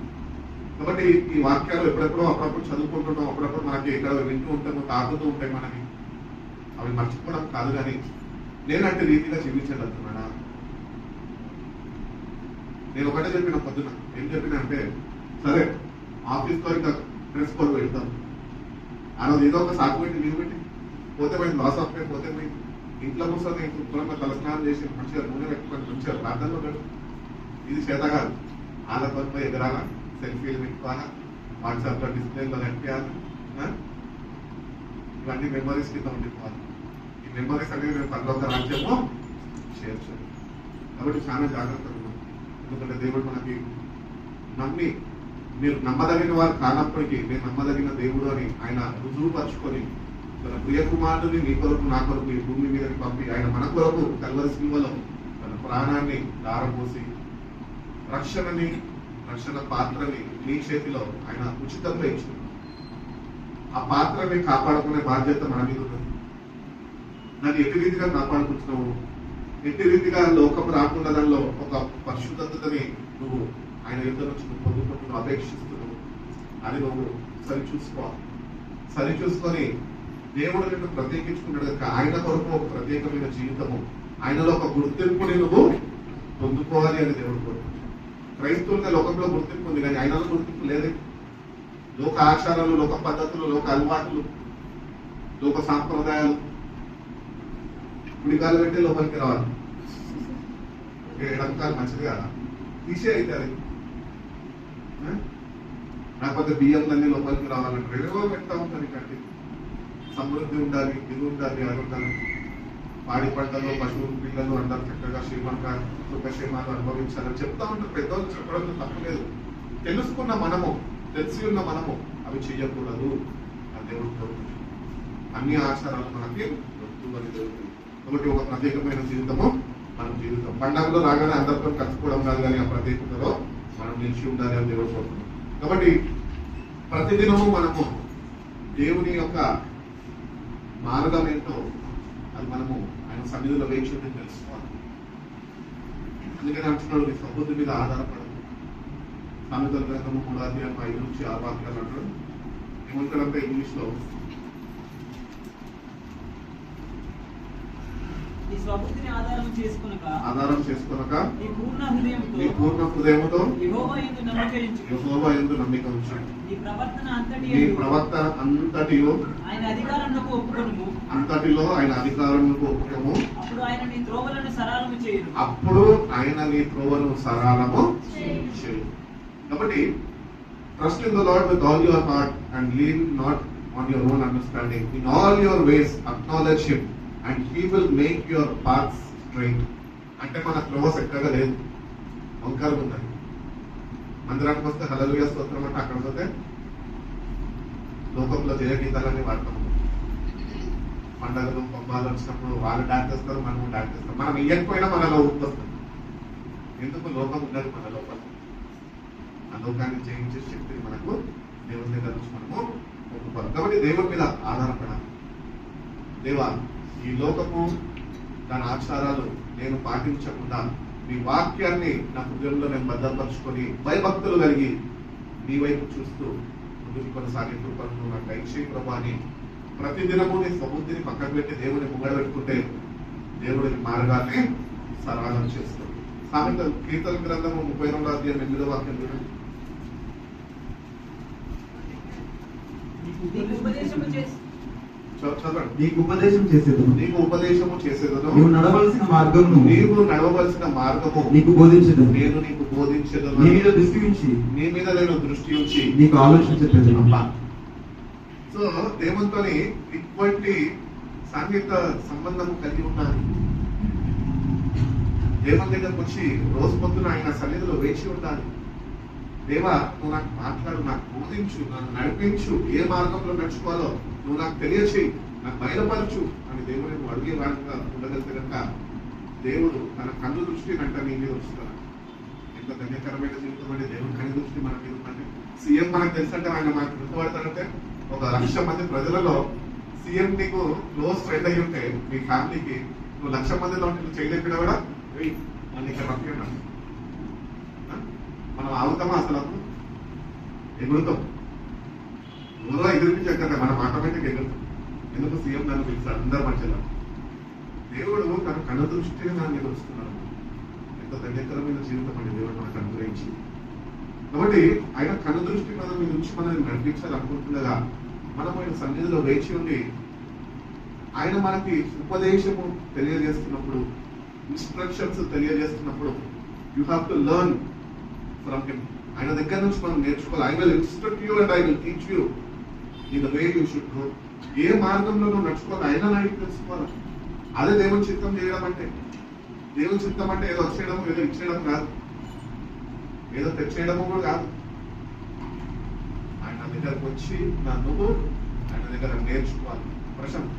S2: కాబట్టి ఈ వాక్యాలు ఎప్పుడెప్పుడో అప్పుడప్పుడు చదువుకుంటున్నాం, అప్పుడప్పుడు మనకి ఎక్కడ వింటూ ఉంటాము, తాకుతూ ఉంటాయి మనకి. అవి మర్చిపోవడం కాదు, కానీ నేనంటే రీతిగా జీవించగలుగుతున్నాడా? నేను ఒకటే చెప్పిన పొద్దున, ఏం చెప్పిన అంటే సరే ఆఫీస్లో ఇంకా డ్రెస్ కోడ్ పెడతాం. ఆ రోజు ఏదో ఒక సాకు పెట్టి లీవ్ పెట్టి పోతే పోయింది, లాస్ ఆఫ్ పే పోతే పోయింది. ఇంట్లో కూర్చొని శుభ్రంగా తలస్నానం చేసి మంచిగా నూనె పెట్టుకొని మంచిగా ప్రార్థనలో పెడు. ఇది చేత కాదు. ఆధార్ పోయి ఎగరాల, సెల్ఫీలు పెట్టుకోవాలా, వాట్సాప్లో డిస్ప్లేలో కట్టియాలి. ఇవన్నీ మెమరీస్ కింద ఉండిపోవాలి. ఈ మెమరీస్ అనేవి మేము పనులొక్క రాజ్యము చేర్చాలి. కాబట్టి చాలా జాగ్రత్తగా ఉన్నాం. ఎందుకంటే దేవుడు మనకి నమ్మి, మీరు నమ్మదగిన వారు కానప్పటికీ నేను నమ్మదగిన దేవుడు అని ఆయన రుజువుపరుచుకొని తన ప్రియ కుమారుడిని నీ కొరకు నా కొరకు ఈ భూమి మీదకి పంపి ఆయన మన కొరకు కల్వరి శిలువలో తన ప్రాణాన్ని దారపోసి రక్షణని, రక్షణ పాత్రని నీ చేతిలో ఆయన ఉచితంగా ఇచ్చింది. ఆ పాత్రని కాపాడుకునే బాధ్యత మన మీద ఉన్నది. దాన్ని ఎట్టి రీతిగా కాపాడుకుంటున్నావు, ఎట్టి రీతిగా లోకం రాకుండా దానిలో ఒక పరిశుద్ధతని నువ్వు ఆయన యుద్ధ నుంచి నువ్వు పొందుకుంటున్నావు, అపేక్షిస్తున్నావు. అది నువ్వు సరిచూసుకోవాలి. సరిచూసుకొని దేవుడు నిన్ను ప్రత్యేకించుకున్నాడు కనుక ఆయన కొరకు ఒక ప్రత్యేకమైన జీవితము, ఆయనలో ఒక గుర్తింపుని నువ్వు పొందుకోవాలి అని దేవుడు కోరుకుంటున్నాడు. క్రైస్తవులుగా లోకంలో గుర్తింపు ఉంది, కానీ ఆయనలో గుర్తింపు లేదు. లోక ఆచారాలు, లోక పద్ధతులు, లోక అలవాట్లు, లోక సాంప్రదాయాలు, గుడికాలు పెట్టి లోపలికి రావాలి. ఎడంకాలు మంచిది కదా, తీసే అయితే అది. లేకపోతే బియ్యంలన్నీ లోపలికి రావాలంటారు, ఏవో పెడతా ఉంటారు. ఇక్కడి సమృద్ధి ఉండాలి, ఇది ఉండాలి, అది ఉండాలి. పాడి పంటలు, పశువులు, పిల్లలు అందరూ చక్కగా శ్రీమంగా సుఖక్షేమాలు అనుభవించాలని చెప్తా ఉంటారు పెద్దవాళ్ళు. చెప్పడం తప్పలేదు. తెలుసుకున్న మనము, తెలిసి ఉన్న మనము అవి చెయ్యకూడదు అని దేవుడు కోరుతుంది. అన్ని ఆచారాలు మనకి వస్తుందని జరుగుతుంది. కాబట్టి ఒక ప్రత్యేకమైన జీవితము మనం జీవితం. పండుగలో రాగానే అందరితో కలుసుకోవడం కాదు, కానీ ఆ ప్రత్యేకతలో మనం నిలిచి ఉండాలి అని దేవుడు కోరుతున్నాం. కాబట్టి ప్రతిదినము మనము దేవుని యొక్క మార్గం ఏంటో అది మనము ఆయన సన్నిధిలో వేచి ఉండి తెలుసుకోవాలి. అందుకని అంటున్నాడు, నీ సమృద్ధి మీద ఆధారపడదు. సామెతల గ్రంథము 3:5-6 వాక్యాలు అంటాడు. ఏమంటాడంటే ఇంగ్లీష్ లో,
S3: నీ స్వబుద్ధిని ఆధారం చేసుకొనక
S2: నీ
S3: నీ
S2: పూర్ణ హృదయముతో
S3: యెహోవా యందు నమ్మకయించు.
S2: యెహోవా యందు నమ్మిక ఉంచు.
S3: నీ ప్రవర్తన
S2: నీ ప్రవర్తన అంతటిలో
S3: ఆయన అధికారమునకు ఒప్పుకొనుము.
S2: అంతటిలో ఆయన అధికారమునకు ఒప్పుకోము.
S3: అప్పుడు ఆయన నీ త్రోవలను సరళము చేయును.
S2: అప్పుడు ఆయన నీ త్రోవను సరళము చేయును. కాబట్టి trust in the lord with all your heart and lean not on your own understanding. In all your ways acknowledge him and he will make your paths straight. అంటే మన త్రోవ చక్కగా లేదు, వంకరగా ఉందని. మందిరానికి వస్తే హల్లెలూయా స్తోత్రం అంటే అక్కడ పోతే లోకంలో జయ గీతాలన్నీ వాడతాము. పండుగలు పబ్బాలు వచ్చినప్పుడు వాళ్ళు డాన్స్ చేస్తారు, మనము డాన్స్ చేస్తాం. మనం ఇయ్యకపోయినా మనలో వస్తాం. ఎందుకు? లోకం ఉండదు మన లోపల. ఆ లోకాన్ని జయించే శక్తిని మనకు దేవుని దగ్గర నుంచి మనము ఒప్పుకోవాలి. కాబట్టి దేవుని మీద ఆధారపడాలి. దేవా, ఈ లోకము దాని ఆచారాలు నేను పాటించకుండా నీ వాక్యాన్ని నా హృదయంలో నేను భద్రపరుచుకొని భయభక్తులు కలిగి నీ వైపు చూస్తూ ముందుకు కొనసాగే కృపను నాకు దయచేయి ప్రభా అని ప్రతిదినము నీ స్వబుద్ధిని పక్కకు పెట్టి దేవుని ముంగడ పెట్టుకుంటే దేవుడి మార్గాన్ని సరళం చేస్తాడు. సామెత కీర్తన గ్రంథము 32:8 వాక్యం చూడండి.
S3: నీకు ఉపదేశము చేసి
S2: చదవండి.
S4: నీకు ఉపదేశం చేసేదను,
S2: నీకు ఉపదేశము చేసేదను,
S4: నీవు నడవలసిన మార్గమును,
S2: నీవు నడవలసిన మార్గము
S4: నీకు బోధించదను,
S2: నేను నీకు బోధించేదను,
S4: నీ మీద దృష్టి ఉంచి,
S2: నీ మీద నేను దృష్టి ఉంచి
S4: నీకు ఆలోచన చెప్పేదను.
S2: అబ్బా. సో దేవునితో ఇటువంటి సాంఘిక సంబంధము కలిగి ఉండాలి. దేవుని దగ్గరకు వచ్చి రోజు పొద్దున ఆయన సన్నిధిలో వేచి ఉండాలి. దేవా, నువ్వు నాకు మాట్లాడు, నాకు బోధించు, నన్ను నడిపించు, ఏ మార్గంలో నడుచుకోవాలో నువ్వు నాకు తెలియచేయి, నాకు బయలుపరచు అని దేవుని నువ్వు అడిగే వాడిగా ఉండగలిగితే కనుక దేవుడు తన కన్ను దృష్టి వెంట నీ మీద వస్తున్నాడు. ఎంత ధన్యకరమైన జీవితం అంటే దేవుని కన్ను దృష్టి మన మీద ఉందంటే. సీఎం మనకు తెలుసంటే ఆయన మనకు గుర్తుపడతాడంటే 1,00,000 మంది ప్రజలలో సీఎం నీకు క్లోజ్ ఫ్రెండ్ అయ్యి ఉంటే మీ ఫ్యామిలీకి నువ్వు 1,00,000 మందిలో నువ్వు చేయలేపినా కూడా మన ఇక్కడ పక్కన మనం ఆగుతామా? అసలు అప్పుడు ఎగురుతాం. ఎవరో ఎగురించి ఎక్కడ మనం ఆటోమేటిక్ ఎగురుతాం. ఎందుకు? సీఎం నన్ను పిలుస్తాడు అందరు మధ్యలో. దేవుడు తన కన్ను దృష్టిగా నా మీద వస్తున్నాడు. ఎంత ధన్యకరమైన జీవితం అండి దేవుడు మనకు అనుగ్రహించి. కాబట్టి ఆయన కన్ను దృష్టి మీద మీ నుంచి మనల్ని నడిపించాలనుకుంటుండగా మనం ఆయన సన్నిధిలో వేచి ఉండి ఆయన మనకి ఉపదేశము తెలియజేస్తున్నప్పుడు, ఇన్స్ట్రక్షన్స్ తెలియజేస్తున్నప్పుడు you have to learn from him. ఆయన దగ్గర నుంచి మనం నేర్చుకోవాలి. I will instruct you and I will teach you in the way you should go. ఏ మార్గంలో నువ్వు నడుచుకోవాలి ఆయన అడిగి తెలుసుకోవాలి. అదే దేవుని చిత్తం చేయడం అంటే. దేవుని చిత్తం అంటే ఏదో వచ్చేయడము, ఏదో ఇచ్చేయడం కాదు, ఏదో తెచ్చేయడము కూడా కాదు. ఆయన దగ్గరకు వచ్చి నువ్వు ఆయన దగ్గర నేర్చుకోవాలి. ప్రశాంత్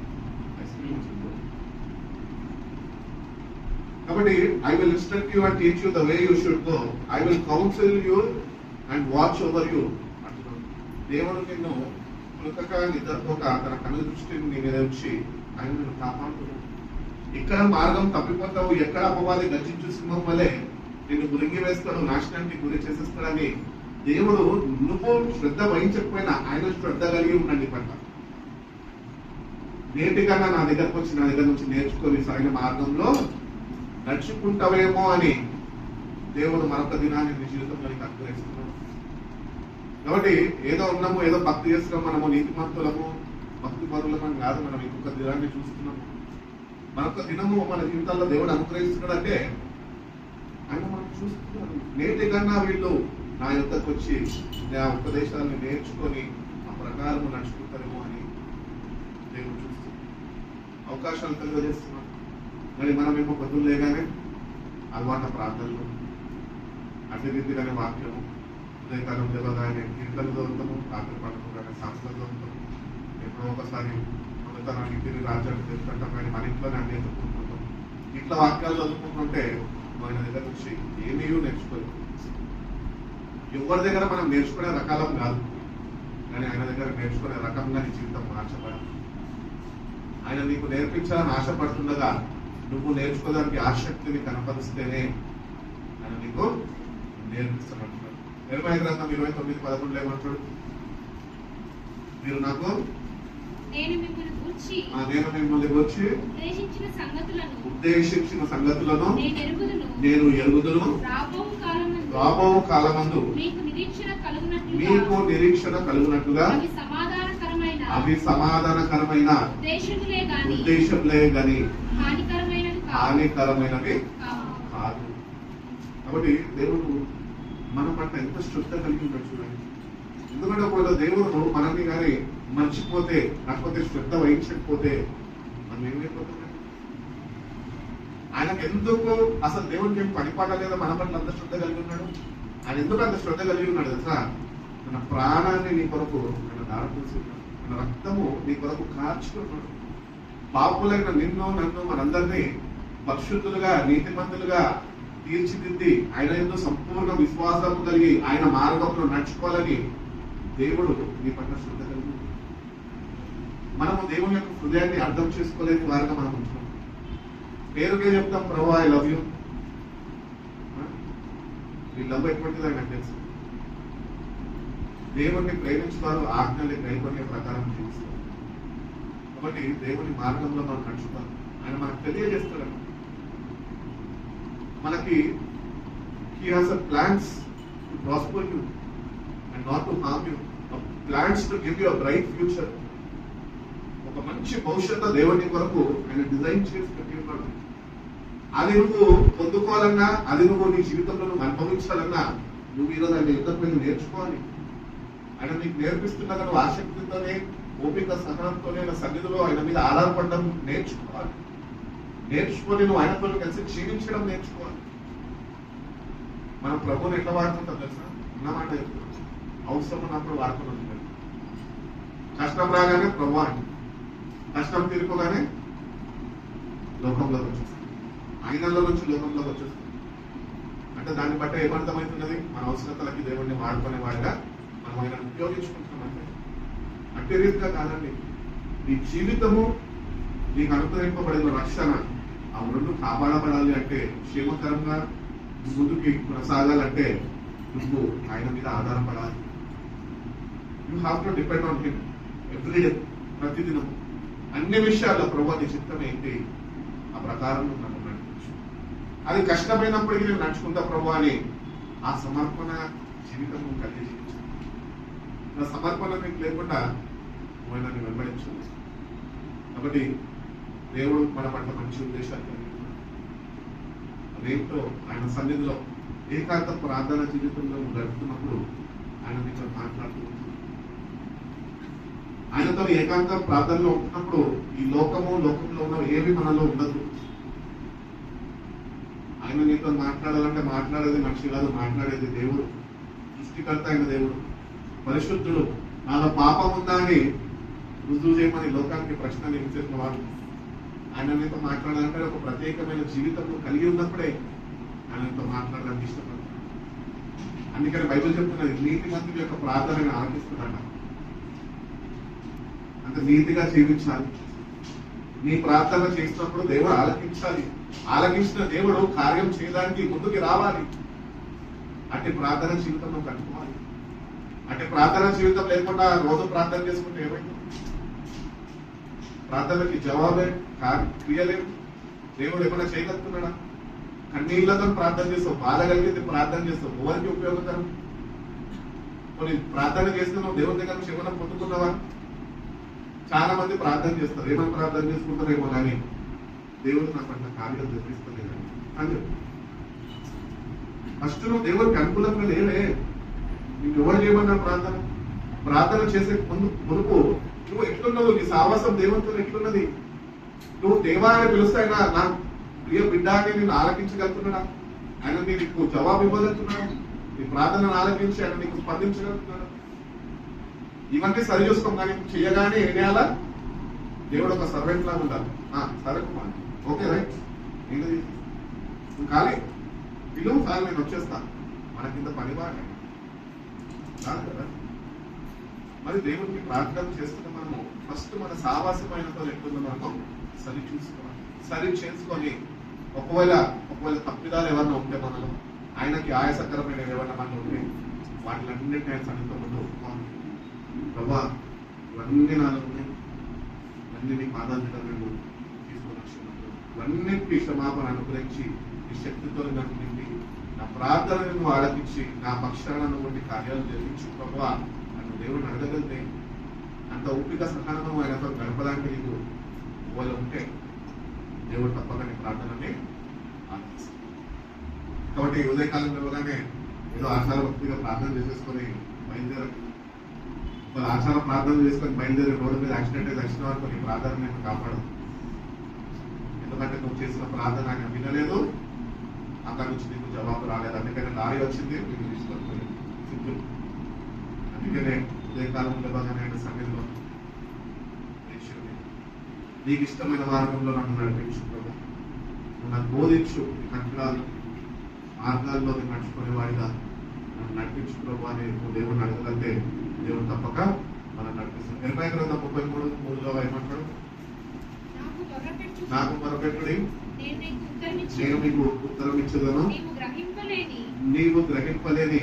S2: కాబట్టి I will instruct you and teach you the way you should go, I will council you and watch over you అంటున్నాడు. దేవుడు నిన్ను కృతక నిద్రపోక తన కన్ను దృష్టిని నీ మీద ఉంచి ఆయన నిన్ను కాపాడుతున్నాడు. ఇక్కడ మార్గం తప్పిపోతావు, ఎక్కడ అపవాది గర్జించు సింహం వలె నిన్ను గురింగి వేస్తాడు, నాశనానికి గురి చేసేస్తాడని దేవుడు నువ్వు శ్రద్ధ వహించకపోయినా ఆయన శ్రద్ధ కలిగి ఉండండి పట్ల. నేటికన్నా నా దగ్గరకు వచ్చి నా దగ్గర నుంచి నేర్చుకొని సరైన మార్గంలో నడుచుకుంటావేమో అని దేవుడు మరొక దినాన్ని నీ జీవితంలో నీకు అనుగ్రహిస్తున్నాడు. కాబట్టి ఏదో ఉన్నాము, ఏదో భక్తి చేస్తున్నాం, మనము నీతిమంతులము భక్తి పరులమని కాదు. మనం ఇంకొక దినాన్ని చూస్తున్నాము. మరొక దినము మన జీవితాల్లో దేవుడు అనుగ్రహిస్తున్నాడు అంటే ఆయన మనం చూస్తున్నాడు. నేటి కన్నా వీళ్ళు నా యుద్ధకు వచ్చి నా ఉపదేశాలను నేర్చుకొని ఆ ప్రకారం నడుచుకుంటారేమో అని దేవుడు చూస్తున్నాడు. అవకాశాలు తెలియజేస్తున్నాడు. మరి మనమేమో పొద్దులు లేగానే అలవాట ప్రార్థనలు, అన్ని రీతిగానే వాక్యము, ఉదయకాలం దేవగానే కీర్తనలు చదువుతాము, రాత్రి పడుకోగానే సాంస్కృతిక చదువుతాము. ఎప్పుడో ఒకసారి మొదటి ఇంటిని రాజ్యాన్ని తెలుసుకుంటాం, కానీ మన ఇంట్లోనే అన్ని చదువుకుంటుంటాం. ఇట్లా వాక్యాలు చదువుకుంటుంటే ఆయన దగ్గర నుంచి ఏమీ నేర్చుకోలేదు. ఎవరి దగ్గర మనం నేర్చుకునే రకాలం కాదు, కానీ ఆయన దగ్గర నేర్చుకునే రకంగా నీ జీవితం మార్చబడాలి. ఆయన నీకు నేర్పించాలని ఆశపడుతుండగా నువ్వు నేర్చుకోవడానికి ఆసక్తిని కనపరిస్తేనే ఆయన నీకు నేర్పిస్తామంటున్నాడు. 29:11 ఏమంటాడు? మీరు నాకు
S5: నేను మిమ్మల్ని గూర్చి
S2: ఉద్దేశించిన సంగతులను
S5: నేను
S2: ఎరుగుదును. రాబో కాలమందు
S5: మీకు
S2: నిరీక్షణ కలుగునట్లుగా అవి సమాధానకరమైన ఉద్దేశంలే గాని హానికరమైనవి కాదు. కాబట్టి దేవుడు మన పట్ల ఎంత శ్రద్ధ కలిగి ఉన్నాడు చూడండి. ఎందుకంటే ఒకవేళ దేవుడు మనల్ని కానీ మర్చిపోతే, లేకపోతే శ్రద్ధ వహించకపోతే మనం ఏమైపోతున్నాం? ఆయనకు ఎందుకు అసలు దేవుడికి ఏం పనిపాడలేదా మన పట్ల అంత శ్రద్ధ కలిగి ఉన్నాడు? ఆయన ఎందుకు అంత శ్రద్ధ కలిగి ఉన్నాడు తెలుసా? మన ప్రాణాన్ని నీ కొరకు ఆయన దారితీసి ఉన్నాడు. మన రక్తము నీ కొరకు కార్చుకున్నాడు. పాపులైన నిన్ను నన్ను మనందరినీ పరిశుద్ధులుగా నీతిమంతులుగా తీర్చిదిద్ది ఆయన ఎందు సంపూర్ణ విశ్వాసం కలిగి ఆయన మార్గంలో నడుచుకోవాలని దేవుడు నీ పట్ల శ్రద్ధ కలిగి. మనము దేవుని యొక్క హృదయాన్ని అర్థం చేసుకోలేని వారిగా మనం ఉంటున్నాం. పేరుకే చెప్తాం, ప్రభు ఐ లవ్ యూ. ఈ లవ్ ఎటువంటిదని నాకు తెలుసు. దేవుణ్ణి ప్రేమించువారు ఆజ్ఞల్ని కైకొనే ప్రకారం జీవిస్తారు. కాబట్టి దేవుని మార్గంలో మనం నడుచుతాం. ఆయన మనకు తెలియజేస్తాడు. మనకి he has a plans to prosper you and not to harm you. Plans to give you a bright future. ఒక మంచి భవిష్యత్తు దేవుని కొరకు ఆయన డిజైన్ చేసి పెట్టి ఉన్నాడు. అది నువ్వు పొందుకోవాలన్నా, అది నువ్వు నీ జీవితంలో నువ్వు అనుభవించాలన్నా నువ్వు ఈరోజు ఆయన యుద్ధం మీద నేర్చుకోవాలి. ఆయన నీకు నేర్పిస్తున్నాక నువ్వు ఆసక్తితోనే, ఓపిక సహనంతోనే సన్నిధిలో ఆయన మీద ఆధారపడడం నేర్చుకోవాలి. నేర్చుకొని నువ్వు ఆయనతో కలిసి జీవించడం నేర్చుకోవాలి. మనం ప్రభువుని ఎట్లా వాడుకుంటాం తెలుసా? అన్నమాట చెప్తున్నాం, అవసరం ఉన్నప్పుడు వాడుకున్నాం. కష్టం రాగానే ప్రభు అని, కష్టం తీరుకోగానే లోకంలోకి వచ్చేస్తాం, ఆయనలో నుంచి లోకంలోకి వచ్చేస్తాం. అంటే దాన్ని బట్టి ఏమర్థమవుతున్నది? మన అవసరతలకి దేవుడిని వాడుకునే వాడిగా మనం ఆయన ఉపయోగించుకుంటున్నామంటే. అట్టి రీతిగా కాదండి. నీ జీవితము, నీకు అనుగ్రహింపబడిన రక్షణ, ఆ రెండు కాపాడబడాలి అంటే, క్షేమకరంగా ముందుకి కొనసాగాలంటే నువ్వు ఆయన మీద ఆధారపడాలి. You have to depend on him every day, ప్రతిదినం అన్ని విషయాల్లో ప్రభు నీ చిత్తం ఏంటి, ఆ ప్రకారం నువ్వు నన్ను నడిపించు. అది కష్టమైనప్పటికీ నేను నడుచుకుంటా ప్రభు అని ఆ సమర్పణ జీవితం నువ్వు కలిగి జీవించు. నా సమర్పణ నీకు లేకుండా నువ్వు నన్ను వెంబడించు. కాబట్టి దేవుడు మన పట్ల మంచి ఉద్దేశాలు కలిగి ఉన్నాడు. అదేంటో ఆయన సన్నిధిలో ఏకాంత ప్రార్థన జీవితంలో గడుపుతున్నప్పుడు ఆయన మీతో మాట్లాడుతూ, ఆయనతో ఏకాంత ప్రార్థనలో ఉంటున్నప్పుడు ఈ లోకంలో ఉన్న ఏవి మనలో ఉండదు. ఆయన నీతో మాట్లాడాలంటే మాట్లాడేది మనిషి కాదు, మాట్లాడేది దేవుడు. సృష్టికర్త అయిన దేవుడు, పరిశుద్ధుడు. నాలో పాపం ఉందా అని రుజువు చేయమని లోకానికి ప్రశ్న నిలిచేసిన వాడు. ఆయన నీతో మాట్లాడాలంటే ఒక ప్రత్యేకమైన జీవితం కలిగి ఉన్నప్పుడే ఆయనతో మాట్లాడడానికి ఇష్టపడతాడు. అందుకని బైబిల్ చెప్తున్నది, నీతి మంత్రుల యొక్క ప్రార్థనని ఆలకిస్తున్నాడు. అంటే నీతిగా జీవించాలి. నీ ప్రార్థన చేసినప్పుడు దేవుడు ఆలకించాలి. ఆలకించిన దేవుడు కార్యం చేయడానికి ముందుకు రావాలి. అంటే ప్రార్థన జీవితంలో కట్టుకోవాలి. అంటే ప్రార్థన జీవితం లేకుండా రోజు ప్రార్థన చేసుకుంటే ఏమైంది? ప్రార్థనకి జవాబే, క్రియలేదు. దేవుడు ఏమైనా చేయగలుగుతున్నాడా? కన్నీళ్లతో ప్రార్థన చేస్తావు, బాధ కలిగితే ప్రార్థన చేస్తావు, ఎవరికి ఉపయోగకరం? కొన్ని ప్రార్థన చేస్తున్నావు, దేవుని దగ్గర నుంచి ఏమైనా పొందుకున్నావా? చాలా మంది ప్రార్థన చేస్తారు, ఏమైనా ప్రార్థన చేసుకుంటారేమో కానీ దేవుడు నాకు అట్లా కార్యాలు జరిపిస్తలేదని అని. ఫస్ట్ నువ్వు దేవుడికి అనుకూలంగా లేవే, నీకు ఎవరు చేయమన్నా ప్రార్థన? ప్రార్థన చేసే మునుపు నువ్వు ఎట్లున్నావు, నీ సావాసం దేవునితో ఎట్లున్నది? నువ్వు దేవాన్ని పిలుస్తాయినా నా ప్రియ బిడ్డ అని నేను ఆలకించగలుగుతున్నాడా? ఆయన నీకు జవాబు ఇవ్వగలుగుతున్నాడా? నీ ప్రార్థనను ఆలకించి ఆయన నీకు స్పందించగలుగుతున్నాడా? ఇవన్నీ సరి చూసుకోం, కానీ చేయగానే ఏం చేయాలా? దేవుడు ఒక సర్వెంట్ లాగా ఉండాలి. సరే కుమార్, ఓకే రైట్, ఏంటి నువ్వు ఖాళీ పిలువు, సార్ నేను వచ్చేస్తాను, మనకింత పని బాగా కాదు కదా. మరి దేవుడికి ప్రార్థన చేస్తున్న మనము ఫస్ట్ మన సావాసమైనతో ఎట్లుందో మనము సరి చూసుకోవాలి, సరి చేసుకొని ఒకవేళ తప్పిదాలు ఏమన్నా ఉంటే మనలో ఆయనకి ఆయాసకరమైన ఏమన్నా మనం ఉంటే వాటిలన్నింటినీ ఆయన సన్నిధితో ముందు ఒప్పుకోవాలి. ప్రభా ఇవన్నీ నాలో ఉన్నాయి, ఇవన్నీ నీ పాదాల దగ్గర నేను తీసుకొని వచ్చినప్పుడు ఇవన్నింటినీ క్షమాపణ అనుగ్రహించి నీ శక్తితో నన్ను నింపి నా ప్రార్థనను నువ్వు ఆలకించి నా పక్షాలను వంటి కార్యాలు జరిగించు ప్రభా నన్ను దేవుడిని అడగగలిగితే అంత ఓపిక సహనము ఆయనతో గడపడానికి నీకు వాళ్ళు ఉంటే దేవుడు తప్పక నీ ప్రార్థనని ఆలకిస్తాడు. కాబట్టి ఉదయకాలం వెళ్ళగానే ఏదో ఆచార భక్తిగా ప్రార్థన చేసేసుకొని బయలుదేరదు. వాళ్ళు ఆచార ప్రార్థన చేసుకొని బయలుదేరి రోడ్డు మీద యాక్సిడెంట్ అయితే వచ్చిన వరకు నీ ప్రార్థన నేను కాపాడదు. ఎందుకంటే నువ్వు చేసిన ప్రార్థన ఆయన వినలేదు, అక్కడి నుంచి నీకు జవాబు రాలేదు. అందుకనే లారీ వచ్చింది, నీకు తీసుకొని సింపుల్. అందుకనే ఉదయకాలం వెళ్ళగానే ఆయన సన్నిధిలో నీకు ఇష్టమైన మార్గంలో నన్ను నడిపించు ప్రభు, నువ్వు నన్ను బోధించు, నీ కట్టడాలు మార్గాల్లో నేను నడుచుకునే వాడిగా నన్ను నడిపించు ప్రభు అని నువ్వు దేవుడిని అడగలంటే దేవుడు తప్పక మనం నడిపిస్తాడు. 23:33 ఏమంటాడు? నాకు మొరపెట్టుడి, నేను నీకు ఉత్తరం ఇచ్చేదను, నీవు గ్రహింపలేని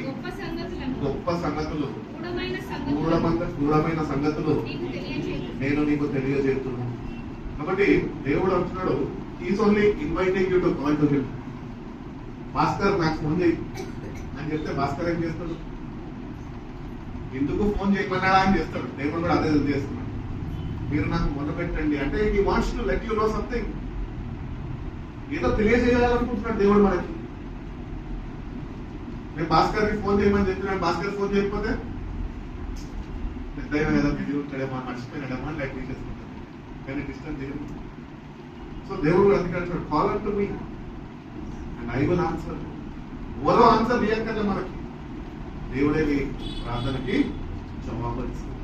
S2: గొప్ప సంగతులు గూఢమైన సంగతులు నేను నీకు తెలియజేస్తున్నాను. కాబట్టి దేవుడు అంటున్నాడు, is only inviting you to call to him. Bhaskar నాకు ఫోన్ చేయి అని చెప్తే భాస్కర్ ఏం చేస్తాడు? ఎందుకు ఫోన్ చేయమన్నాడా అని చేస్తాడు. దేవుడు కూడా అదే చేస్తున్నాడు. మీరు నాకు మొదలు పెట్టండి అంటే he wants to let you know something. ఏదో తెలియజేయాలనుకుంటున్నాడు దేవుడు మనకి. నేను భాస్కర్కి ఫోన్ చేయమని చెప్పినాడు, భాస్కర్ ఫోన్ చేయకపోతే పెద్దయినా కదా బిజీ ఉంటాడేమో, మర్చిపోయినాడేమో లైక్ చేసేసుకుంటాడు. కానీ డిస్టర్బ్ చేయదు. సో దేవుడు అందుకంటాడు, call to me and I will answer. ఎవరో ఆన్సర్ చేయక్కర్లే మనకి, దేవుడే నీ ప్రార్థనకి జవాబు ఇస్తాడు.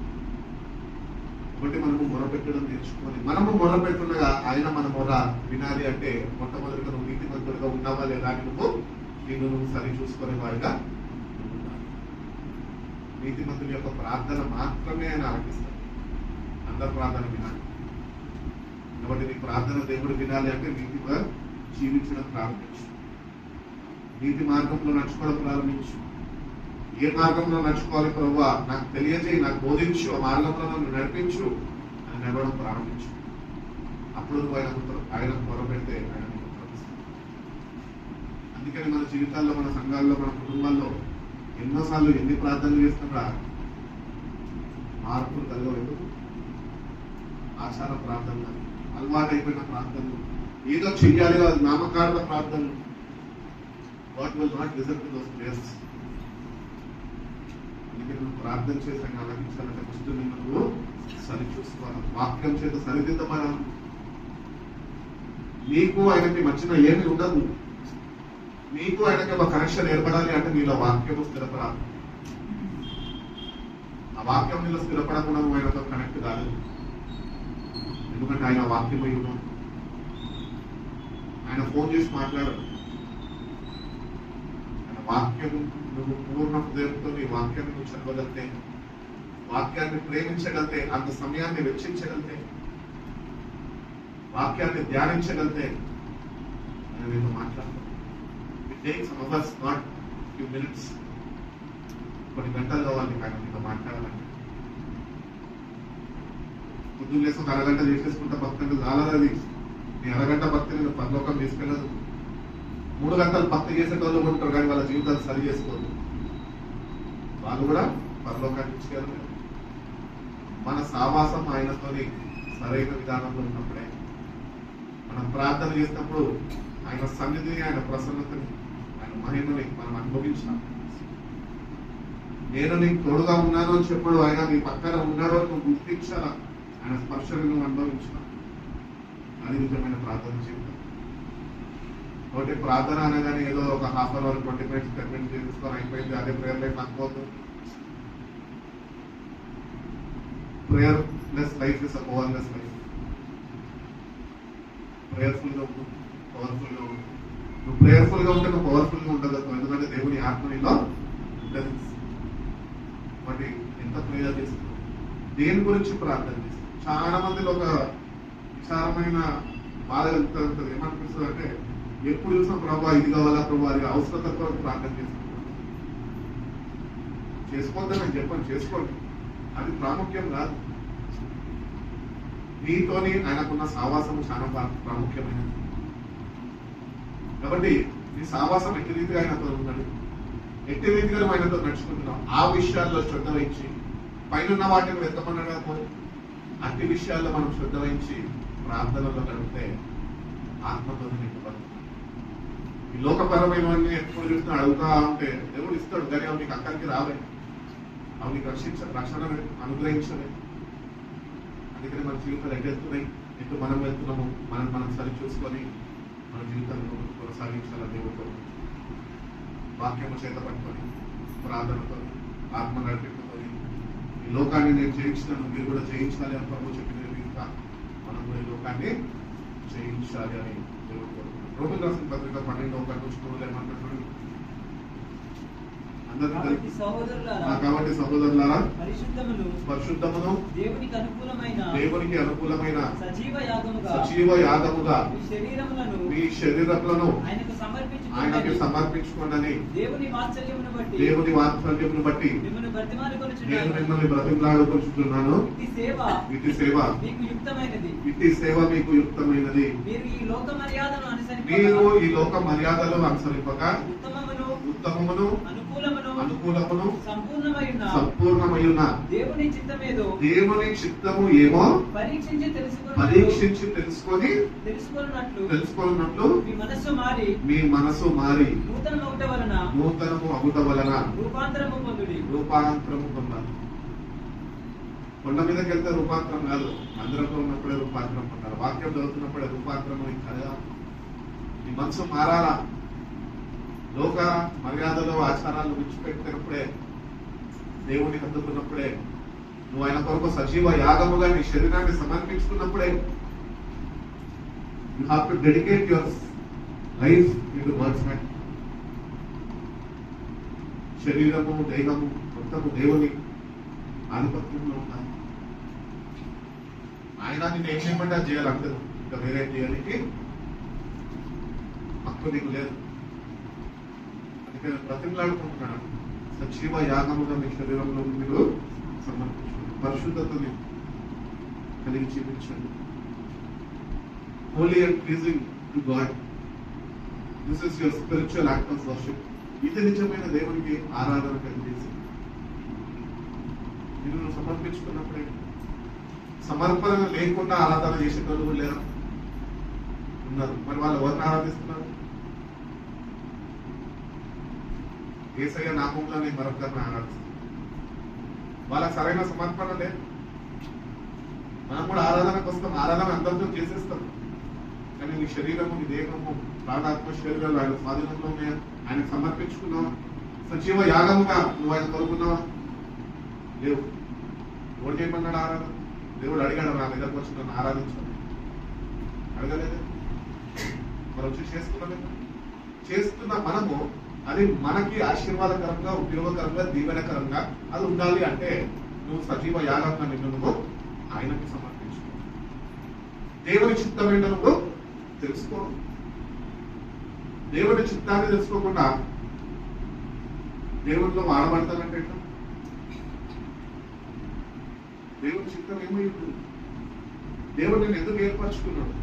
S2: కాబట్టి మనము మొరపెట్టడం నేర్చుకోవాలి. మనము మొరపెట్టుండగా ఆయన మన మొర వినాలి అంటే మొట్టమొదటిగా నువ్వు నీతిమంతుడిగా ఉన్నావా లేదా అని నువ్వు సరి చూసుకునే వాడిగా ఉండాలి. నీతిమంతుడి యొక్క ప్రార్థన మాత్రమే ఆయన ఆలకిస్తాడు, అందరి ప్రార్థన వినాలి. కాబట్టి నీ ప్రార్థన దేవుడు వినాలి అంటే నీతిగా జీవించడం ప్రారంభించు, నీతి మార్గంలో నడుచుకోవడం ప్రారంభించు. ఏ మార్గంలో నడుచుకోవాలి ప్రభువా నాకు తెలియజేయి, నాకు బోధించు, ఆ మార్గంలో నన్ను నడిపించు అని నడవడం ప్రారంభించు. అప్పుడు నువ్వు ఆయన మొరపెడితే ఆయన నీకు ఉత్తరమిస్తాడు. అందుకని మన జీవితాల్లో, మన సంఘాల్లో, మన కుటుంబాల్లో ఎన్నోసార్లు ఎన్ని ప్రార్థనలు చేస్తున్నా మార్పులు కలగవు. ఎందుకు? ఆచార ప్రార్థనలు, అలవాటైపోయిన ప్రార్థనలు, ఏదో చెయ్యాలి అది నామకార్థ ప్రార్థనలు. God will not listen to those prayers. అందుకని నువ్వు ప్రార్థన చేసి ఆయన ఆలకించాలంటే ఫస్ట్ నువ్వు సరి చూసుకోవాలి, వాక్యం చేత సరిదిద్దమనాలి. నీకు ఆయనకి మధ్యన ఏమి ఉండదు. నీకు ఆయనకి ఒక కనెక్షన్ ఏర్పడాలి అంటే నీలో వాక్యము స్థిరపడాలి. ఆ వాక్యం నీలో స్థిరపడకుండా నువ్వు ఆయనతో కనెక్ట్ కాదు. ఎందుకంటే ఆయన వాక్యమై ఉన్నాడు. ఆయన ఫోన్ చేసి మాట్లాడాడు. ఆయన వాక్యం నువ్వు పూర్ణ హృదయంతో నీ వాక్యాన్ని నువ్వు చదవగలితే, వాక్యాన్ని ప్రేమించగలితే, అంత సమయాన్ని వెచ్చించగలితే, వాక్యాన్ని ధ్యానించగలితే ఆయన నీతో మాట్లాడతాడు. It takes some hours, not few minutes. కొన్ని గంటలు కావాలి ఆయన నీతో మాట్లాడాలంటే. పొద్దున్న లేసి ఒక అరగంట చేసేసుకుంటా భక్తి అంటే చాలా. అది నీ అరగంట భక్తి నేను పరలోకం తీసుకెళ్ళదు. 3 గంటలు భక్తి చేసేటోళ్ళు కూడా ఉంటారు, కానీ వాళ్ళ జీవితాలు సరి చేసుకోరు. వాళ్ళు కూడా పరలోకానికి ఇచ్చేయాలి. మన సావాసం ఆయనతోని సరైన విధానంలో ఉన్నప్పుడే, మనం ప్రార్థన చేసినప్పుడు ఆయన సన్నిధిని, ఆయన ప్రసన్నతని, ఆయన మహిమని మనం అనుభవించాలి. నేను నీకు తోడుగా ఉన్నాను అని చెప్పాడు, ఆయన నీ పక్కన ఉన్నాడో నువ్వు గుర్తించాలా, ఆయన స్పర్శను నువ్వు అనుభవించాలి. అది నిజమైన ప్రార్థన చేయాలి. కాబట్టి ప్రార్థన అనగానే ఏదో ఒక half an hour 20 minutes 10 minutes చేసుకొని అయిపోయింది, అదే ప్రేయర్ లైఫ్ అనుకోవద్దు. Prayerless life is a powerless life. Prayerful గా ఉండు, పవర్ఫుల్ గా ఉండు. నువ్వు ప్రేయర్ఫుల్ గా ఉంటే నువ్వు పవర్ఫుల్ గా ఉండదు, ఎందుకంటే దేవుని ఆత్మ నీలో ఉంటుంది. కాబట్టి ఎంత ప్రేయర్ చేస్తున్నావు, దేని గురించి ప్రార్థన చేస్తావు? చాలా మందిలో ఒక విచారమైన బాధ ఎంత ఉంటుంది, ఏమనిపిస్తుంది అంటే ఎప్పుడు చూసినా ప్రభావ ఇది కావాలా, ప్రభావ అది అవసరత కొరకు ప్రార్థన చేసుకుంటాం. చేసుకోవద్దని నేను చెప్పాను, చేసుకోండి, అది ప్రాముఖ్యం కాదు. నీతోని ఆయనకున్న సావాసం చాలా ప్రాముఖ్యమైనది. కాబట్టి నీ సావాసం ఎట్టి రీతిగా ఆయనతో ఉన్నాడు, ఎట్టి రీతిగా నువ్వు ఆయనతో నడుచుకుంటున్నావు, ఆ విషయాల్లో శ్రద్ధ వహించి, పైన వాటిని వెతకమనగా అట్టి విషయాల్లో మనం శ్రద్ధ వహించి ప్రార్థనలో గడిపితే ఆత్మతో నింపబడుతుంది. ఈ లోకపరమైనవన్నీ ఎప్పుడు చూసినా అడుగుతా ఉంటే దేవుడు ఇస్తాడు, కానీ అవి నీకు అక్కడికి రావే, అవి నీకు రక్షణ అనుగ్రహించలే. అందుకని మన జీవితాలు ఎట్టెళ్తున్నాయి, ఎటు మనం వెళ్తున్నాము, మనం సరి చూసుకొని మన జీవితాలను కొనసాగించాలి. దేవుడితో వాక్యము చేత పట్టుకొని, ప్రార్థనతో, ఆత్మ నడిపించుకొని, ఈ లోకాన్ని నేను జయించినాను, మీరు కూడా జయించాలి అని ప్రభు చెప్పిన రీతిగా మనం కూడా ఈ లోకాన్ని జయించాలి అని దేవుడు కోరుకుంటున్నాం. రోమిలకు రాసిన పత్రిక 12:1 ఏమంటున్నాడు?
S3: కాబట్టి
S2: సహోదరులారా
S3: పరిశుద్ధమును దేవునికి అనుకూలమైన
S2: సజీవ యాగముగా మీ శరీరములను ఆయనకి సమర్పించుకోండి. దేవుని వాత్సల్యమును బట్టి నేను మిమ్మల్ని బ్రతిమలాడుకొంచుతున్నాను. ఇటు సేవ మీకు యుక్తమైనది. మీరు ఈ లోక మర్యాదలు అనుసరింపక ఉత్తమమును అనుకూలమును సంపూర్ణమైన దేవుని చిత్తము ఏమో పరీక్షించి తెలుసుకున్నట్లు మీ మనసు మారి నూతనము అగుట వలన రూపాంతరము పొందాలి. కొండ మీదకి వెళ్తే రూపాంతరం కాదు, మందిరంలో ఉన్నప్పుడే రూపాంతరం పొందాలి. వాక్యం చదువుతున్నప్పుడే రూపాంతరం కలగా నీ మనసు మారాలా. లోక మర్యాదలు ఆచారాలు విడిచిపెట్టినప్పుడే, దేవుడిని అందుకున్నప్పుడే, నువ్వు ఆయన కొరకు సజీవ యాగముగా నీ శరీరాన్ని సమర్పించుకున్నప్పుడే, you have to dedicate your life into God's hand. శరీరము దేహము మొత్తము దేవుని ఆధిపత్యంలో ఉండాలి. ఆయన నేను ఏం చేయమంటే అది చేయాలి అంతే, ఇంకా వేరే చేయడానికి హక్కు నీకు లేదు. బ్రతిమలాడుకుంటున్నాడు, సజీవ యాగముగా మీ శరీరంలో మీరు సమర్పించండి, పరిశుద్ధతని కలిగి జీవించండి. Holi and pleasing to God, this is your spiritual act of worship. ఇది నిజమైన దేవునికి ఆరాధన కలిగేసి మీరు సమర్పించుకున్నప్పుడే. సమర్పణ లేకుండా ఆరాధన చేసేటోళ్ళు లేరు, ఉన్నారు. మరి వాళ్ళు ఎవరిని ఆరాధిస్తున్నారు? యేసయ్య నామంలోనే మరొకరిని ఆరాధిస్తారు. వాళ్ళకి సరైన సమర్పణ లేదు. మనం కూడా ఆరాధనకు వస్తాం, ఆరాధన అందరితో చేసేస్తాం, కానీ నీ శరీరము, నీ దేహము, ప్రాణాత్మ శరీరాలు ఆయన స్వాధీనంలో ఉన్నాయా? ఆయనకు సమర్పించుకున్నావా? సజీవ యాగముగా నువ్వు ఆయన కోరుకున్నావా? లేవు. ఎవరు చేయమన్నాడు ఆరాధన? దేవుడు అడిగాడు, నా దగ్గరకు వచ్చి నన్ను ఆరాధించాలి, అడగలేదు. మరి వచ్చి చేస్తున్న మనము అది మనకి ఆశీర్వాదకరంగా, ఉపయోగకరంగా, దీవెనకరంగా అది ఉండాలి అంటే నువ్వు సజీవ యాగంగా నిన్ను నువ్వు ఆయనకి సమర్పించుకో. దేవుని చిత్తం ఏంటో నువ్వు తెలుసుకో. దేవుని చిత్తాన్ని తెలుసుకోకుండా దేవుడిలో వాడబడతానంటే ఎట్లా? దేవుని చిత్తం ఏమై ఉంటుంది? దేవుడు నేను ఎందుకు ఏర్పరచుకున్నాడు?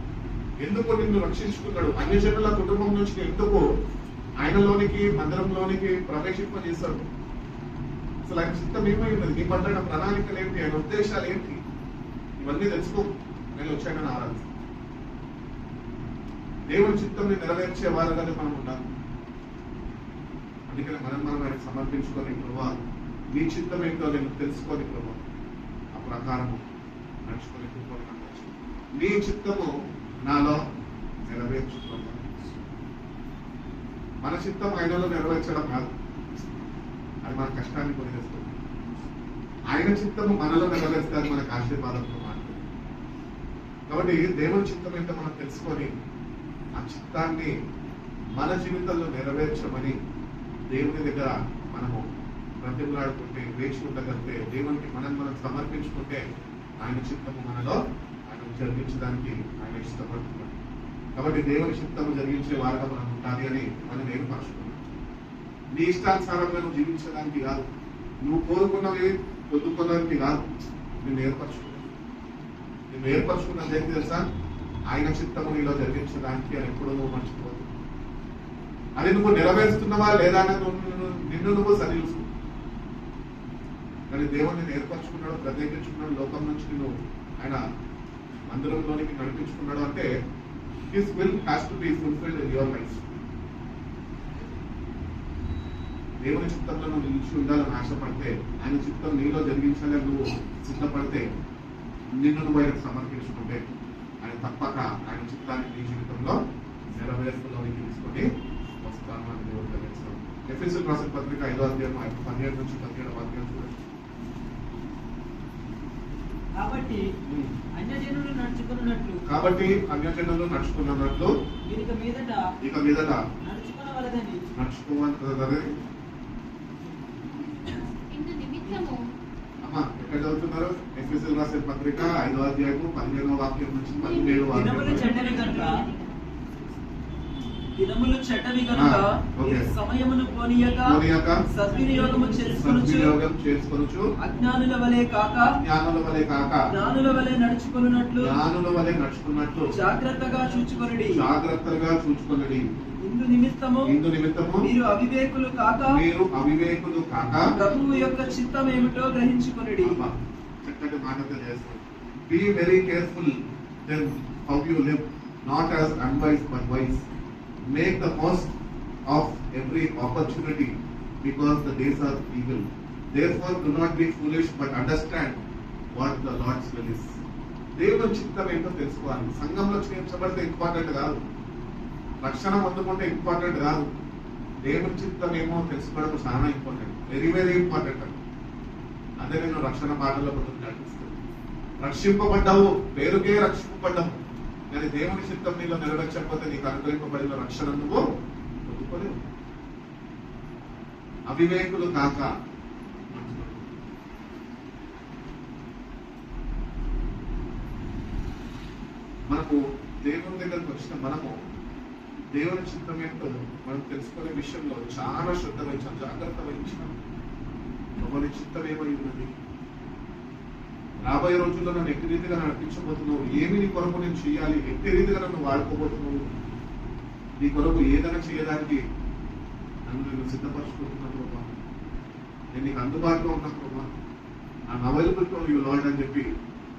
S2: ఎందుకు నిన్ను రక్షించుకున్నాడు, అన్ని జనుల కుటుంబం నుంచి ఎందుకు ఆయనలోనికి మందిరంలోనికి ప్రవేశింపజేశాడు. అసలు ఆయన చిత్తం ఏమై ఉన్నది, నీ పట్ల ప్రణాళికలు ఏంటి, ఆయన ఉద్దేశాలు ఏంటి, ఇవన్నీ తెలుసుకో. నేను వచ్చానని ఆరాధిస్తాను. దేవుని చిత్తంని నెరవేర్చే వారుగానే మనం ఉండాలి. అందుకని మనం ఆయనకు సమర్పించుకొని, ప్రభా నీ చిత్తం ఏంటో నేను తెలుసుకొని, ప్రభా ఆ ప్రకారము నడుచుకొని నీ చిత్తము నాలో నెరవేర్చుకోవాలి. మన చిత్తం ఆయనలో నెరవేర్చడం కాదు, అది మన కష్టాన్ని పొందేస్తుంది. ఆయన చిత్తము మనలో నెరవేర్స్తే అది మనకు ఆశీర్వాదంతో మాట్లాడు. కాబట్టి దేవుని చిత్తం ఏంటో మనం తెలుసుకొని ఆ చిత్తాన్ని మన జీవితంలో నెరవేర్చమని దేవుని దగ్గర మనము బ్రతిమలాడుకుంటే, వేచి ఉండగలిగితే, దేవునికి మనం సమర్పించుకుంటే ఆయన చిత్తము మనలో ఆయన జరిగించడానికి ఆయన ఇష్టపడుతున్నాడు. కాబట్టి దేవుని చిత్తము జరిగించే వారుగా మనం ఉండాలి అని మనం ఏర్పరచుకున్నాం. నీ ఇష్టానుసారంగా నువ్వు జీవించడానికి కాదు, నువ్వు కోరుకున్నవి పొందుకోవడానికి కాదు, నేను ఏర్పరచుకున్నది ఏంటి తెలుసా? ఆయన చిత్తము నీలో జరిగించడానికి అని ఎప్పుడు నువ్వు మర్చిపోదు. అది నువ్వు నెరవేరుస్తున్నావా లేదా అనేది నిన్ను నువ్వు సరిచూసుకో. కానీ దేవుడిని ఏర్పరచుకున్నాడు, ప్రత్యేకించుకున్నాడు, లోకం నుంచి నువ్వు ఆయన మందిరంలోనికి నడిపించుకున్నాడు అంటే his will has to be fulfilled in your life. దేవుని చిత్తంలో నువ్వు నిలిచి ఉండాలని ఆశపడితే, ఆయన చిత్తం నీలో జరిగించాలని నువ్వు సిద్ధపడితే, నిన్ను నువ్వు ఆయనకు సమర్పించుకుంటే ఆయన తప్పక ఆయన చిత్తాన్ని నీ జీవితంలో నెరవేర్పులోనికి తీసుకొని వస్తాను అని దేవుడు తెలియజేస్తాను. ఎఫెసీయులకు రాసిన పత్రిక 5వ అధ్యాయం 17 నుంచి 17వ వాక్యం చూడండి.
S3: కాబట్టి అన్యజనులు నడుచుకున్నట్లు ఇక మీదట
S2: నడుచుకోవాలి. అమ్మా ఎక్కడ చదువుతున్నారు? ఎఫెసీయులకు రాసిన పత్రిక 5వ అధ్యాయం 15వ వాక్యం నుంచి 17వ వాక్యం.
S3: దినములు చెడ్డవి కనుక సమయమును పోనీయక సద్వినియోగము చేసుకొనుచు అజ్ఞానుల వలె కాక జ్ఞానుల వలె నడుచుకొనున్నట్లు జాగ్రత్తగా చూచుకొనుడి. ఇందు నిమిత్తము మీరు అవివేకులు కాక ప్రభువు యొక్క చిత్తం ఏమిటో గ్రహించుకొనుడి.
S2: చక్కటి మాట తెలియజేస్తాం. Be very careful then how you live, not as unwise but wise. Make the most of every opportunity because the days are evil. Therefore do not be foolish but understand what the Lord's will is. దేవుని చిత్తం ఏంటో తెలుసుకోవాలి. సంఘంలో చేర్చబడితే ఇంపార్టెంట్ కాదు, రక్షణ పొందుకుంటే ఇంపార్టెంట్ కాదు, దేవుని చిత్తం ఏమో తెలుసుకోవడం చాలా ఇంపార్టెంట్, వెరీ వెరీ ఇంపార్టెంట్. అదే నేను రక్షణ పాటల్లో పొందుకు నడిపిస్తాను. రక్షింపబడ్డావు, పేరుకే రక్షింపబడ్డావు, కానీ దేవుని చిత్తం నీలో నెరవేర్చకపోతే నీకు అనుగ్రహింపబడిన రక్షణ నువ్వు పొందుకోలేవు. అవివేకులు కాక మనకు దేవుని దగ్గరకు వచ్చిన మనము దేవుని చిత్తం ఏంటో మనం తెలుసుకునే విషయంలో చాలా శ్రద్ధ వహించాం, జాగ్రత్త వహించాం. ప్రభుని చిత్తం ఏమై ఉన్నది, రాబోయే రోజుల్లో నన్ను ఎట్టి రీతిగా నడిపించబోతున్నావు, ఏమి నీ కొరకు నేను చేయాలి, ఎట్టి రీతిగా నన్ను వాడుకోబోతున్నావు, నీ కొరకు ఏదైనా చేయడానికి నన్ను నేను సిద్ధపరచుకుంటున్నాను ప్రభా, నేను నీకు అందుబాటులో ఉన్నా ప్రభా, I'm available to you lord అని చెప్పి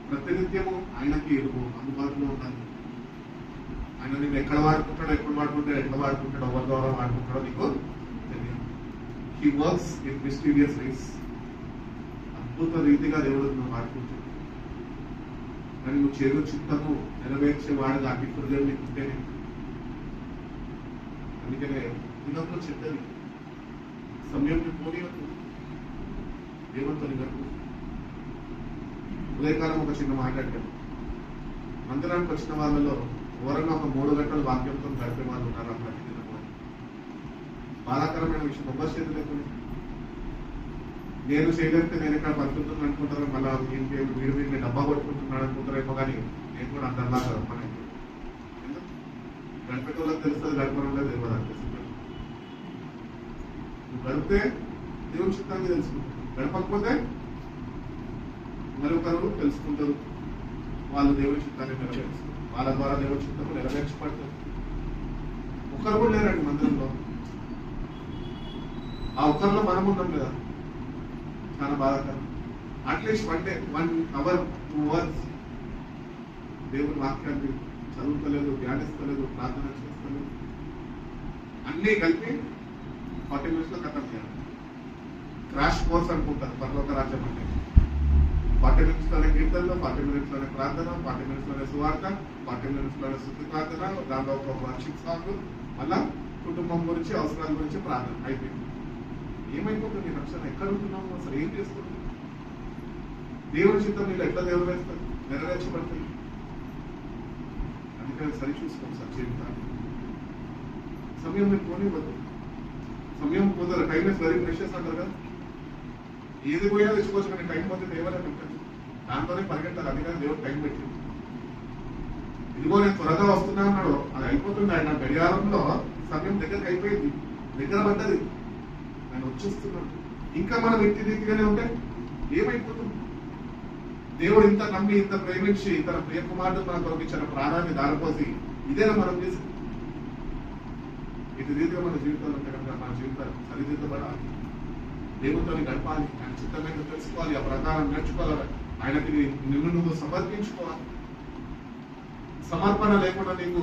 S2: ప్రతినిత్యము ఆయనకి అందుబాటులో ఉండాలి. ఆయన నేను ఎక్కడ వాడుకుంటాడో, ఎప్పుడు వాడుకుంటాడో, ఎట్లా వాడుకుంటాడో, ఎవరి ద్వారా వాడుకుంటాడో నీకు తెలియదు. హీ వర్క్స్ ఇన్ మిస్టీరియస్ వేస్. అద్భుత రీతిగా దేవుడు నువ్వు వాడుకుంటాడు. కానీ నువ్వు చేరు చిత్తము నెరవేర్చేవాడుగా అటు హృదయం నీకు ఉంటేనే. అందుకనే దినంలో చెడ్డది, సమయం పోనీయకు, దేవునితో నిగట్టు. ఉదయకాలం ఒక చిన్న మాట్లాడాను. మందిరానికి వచ్చిన వాళ్ళలో ఎవరైనా ఒక 3 గంటలు వాక్యంతో గడిపే వాళ్ళు ఉన్నారు ప్రతి దినము. బాధాకరమైన విషయం, మొబైల్ చేతులు లేకుండా నేను చేయలేకపోతే నేను ఇక్కడ పడుతుందని అనుకుంటారు. మళ్ళీ వీడు వీడిని డబ్బా కొట్టుకుంటున్నాడు అనుకుంటారేమో, కానీ నేను కూడా అందరిలాగా మనకి గడిపేటోళ్ళకి తెలుస్తుంది, గడపడంలో తెలియదు అనిపిస్తుంది. నువ్వు గడిపితే దేవుని చిత్తాన్ని తెలుసుకుంటావు, గడపకపోతే మరొకరు తెలుసుకుంటారు. వాళ్ళు దేవుని చిత్తాన్ని నెరవేరుస్తారు, వాళ్ళ ద్వారా దేవుని చిత్తము నెరవేర్చబడుతుంది. ఒక్కరు కూడా లేరండి మందిరంలో. ఆ ఒక్కరిలో మనం ఉన్నాం కదా, చాలా బాధాకరం. అట్లీస్ట్ 1 hour 2 hours దేవుని వాక్యాన్ని చదువుతలేదు, ధ్యానిస్తలేదు, ప్రార్థన చేస్తలేదు. అన్నీ కలిపి 40 minutes లో ఖతం చేయాలి. క్రాష్ కోర్స్ అనుకుంటారు పరలోక రాజ్యం అంటే. 40 minutes లోనే కీర్తనలు, 40 minutes లోనే ప్రార్థన, 40 minutes లోనే సువార్త, 40 minutes లోనే స్తుతి ప్రార్థన, దాంట్లో ఒక వర్షిప్ సాంగ్, మళ్ళా కుటుంబం గురించి, అవసరాల గురించి ప్రార్థన అయిపోయింది. ఏమైపోతుంది రక్షణ? ఎక్కడ ఉంటున్నాము అసలు? ఏం చేస్తుంది? దేవుని చిత్తం వీళ్ళు ఎట్లా నెరవేర్చబడుతుంది? అందుకని సరి చూసుకోండి సార్ జీవితాన్ని. సమయం మీరు పోనివ్వద్దు. సమయం పోతారు. టైం ఇస్ వెరీ ప్రెషియస్ అంటారు కదా. ఏది పోయినా తెచ్చుకోవచ్చు, కానీ టైం పోతే దేవాలయం ఉంటుంది. దాంతోనే పరిగెట్టాలి. అందుకని దేవుడు టైం పెట్టింది. ఇదిగో నేను త్వరగా వస్తున్నా అన్నాడు, అది అయిపోతుంది. ఆయన గడియారంలో సమయం దగ్గరకు అయిపోయింది, దగ్గర పడ్డది, ఆయన వచ్చేస్తున్నాడు. ఇంకా మనం వ్యక్తి రీతిగానే ఉంటే ఏమైపోతుంది? దేవుడు ఇంత నమ్మి, ఇంత ప్రేమించి, తన ప్రియ కుమారుడు మన కొరకు ఇచ్చిన ప్రాణాన్ని దారిపోసి ఇదేనా మనం చేసి ఇటు రీతిగా మన జీవితాలు ఉంటే కనుక మన జీవితాలు సరిదిద్దబడాలి. దేవుడితో గడపాలి, ఆయన చిత్తమైన తెలుసుకోవాలి, ఆ ప్రకారం నేర్చుకోవాలి, ఆయనకి నిన్ను నువ్వు సమర్పించుకోవాలి. సమర్పణ లేకుండా నీకు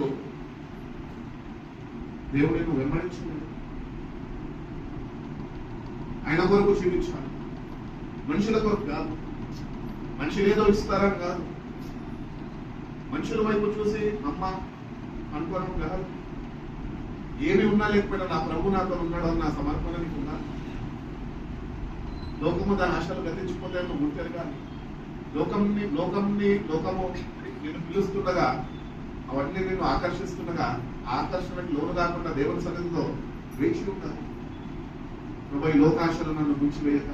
S2: దేవుడు నీకు వెంబడించింది. ఆయన కొరకు జీవించాలి, మనుషుల కొరకు కాదు. మనుషులు ఏదో ఇస్తారని కాదు, మనుషుల వైపు చూసి అమ్మ అనుకోవడం కాదు. ఏమి ఉన్నా లేకపోయినా నా ప్రభు నాతో ఉన్నాడు అన్న సమర్పణ నీకు ఉన్నా. లోకము దాని ఆశలు గతించిపోతే నువ్వు గుర్తెరగాలి. లోకము నేను పిలుస్తుండగా, అవన్నీ నేను ఆకర్షిస్తుండగా, ఆకర్షణకు లోను కాకుండా దేవుని సన్నిధిలో వేచి ఉంటాను. నువ్వు ఈ లోకాశలు నన్ను ముంచివేయక,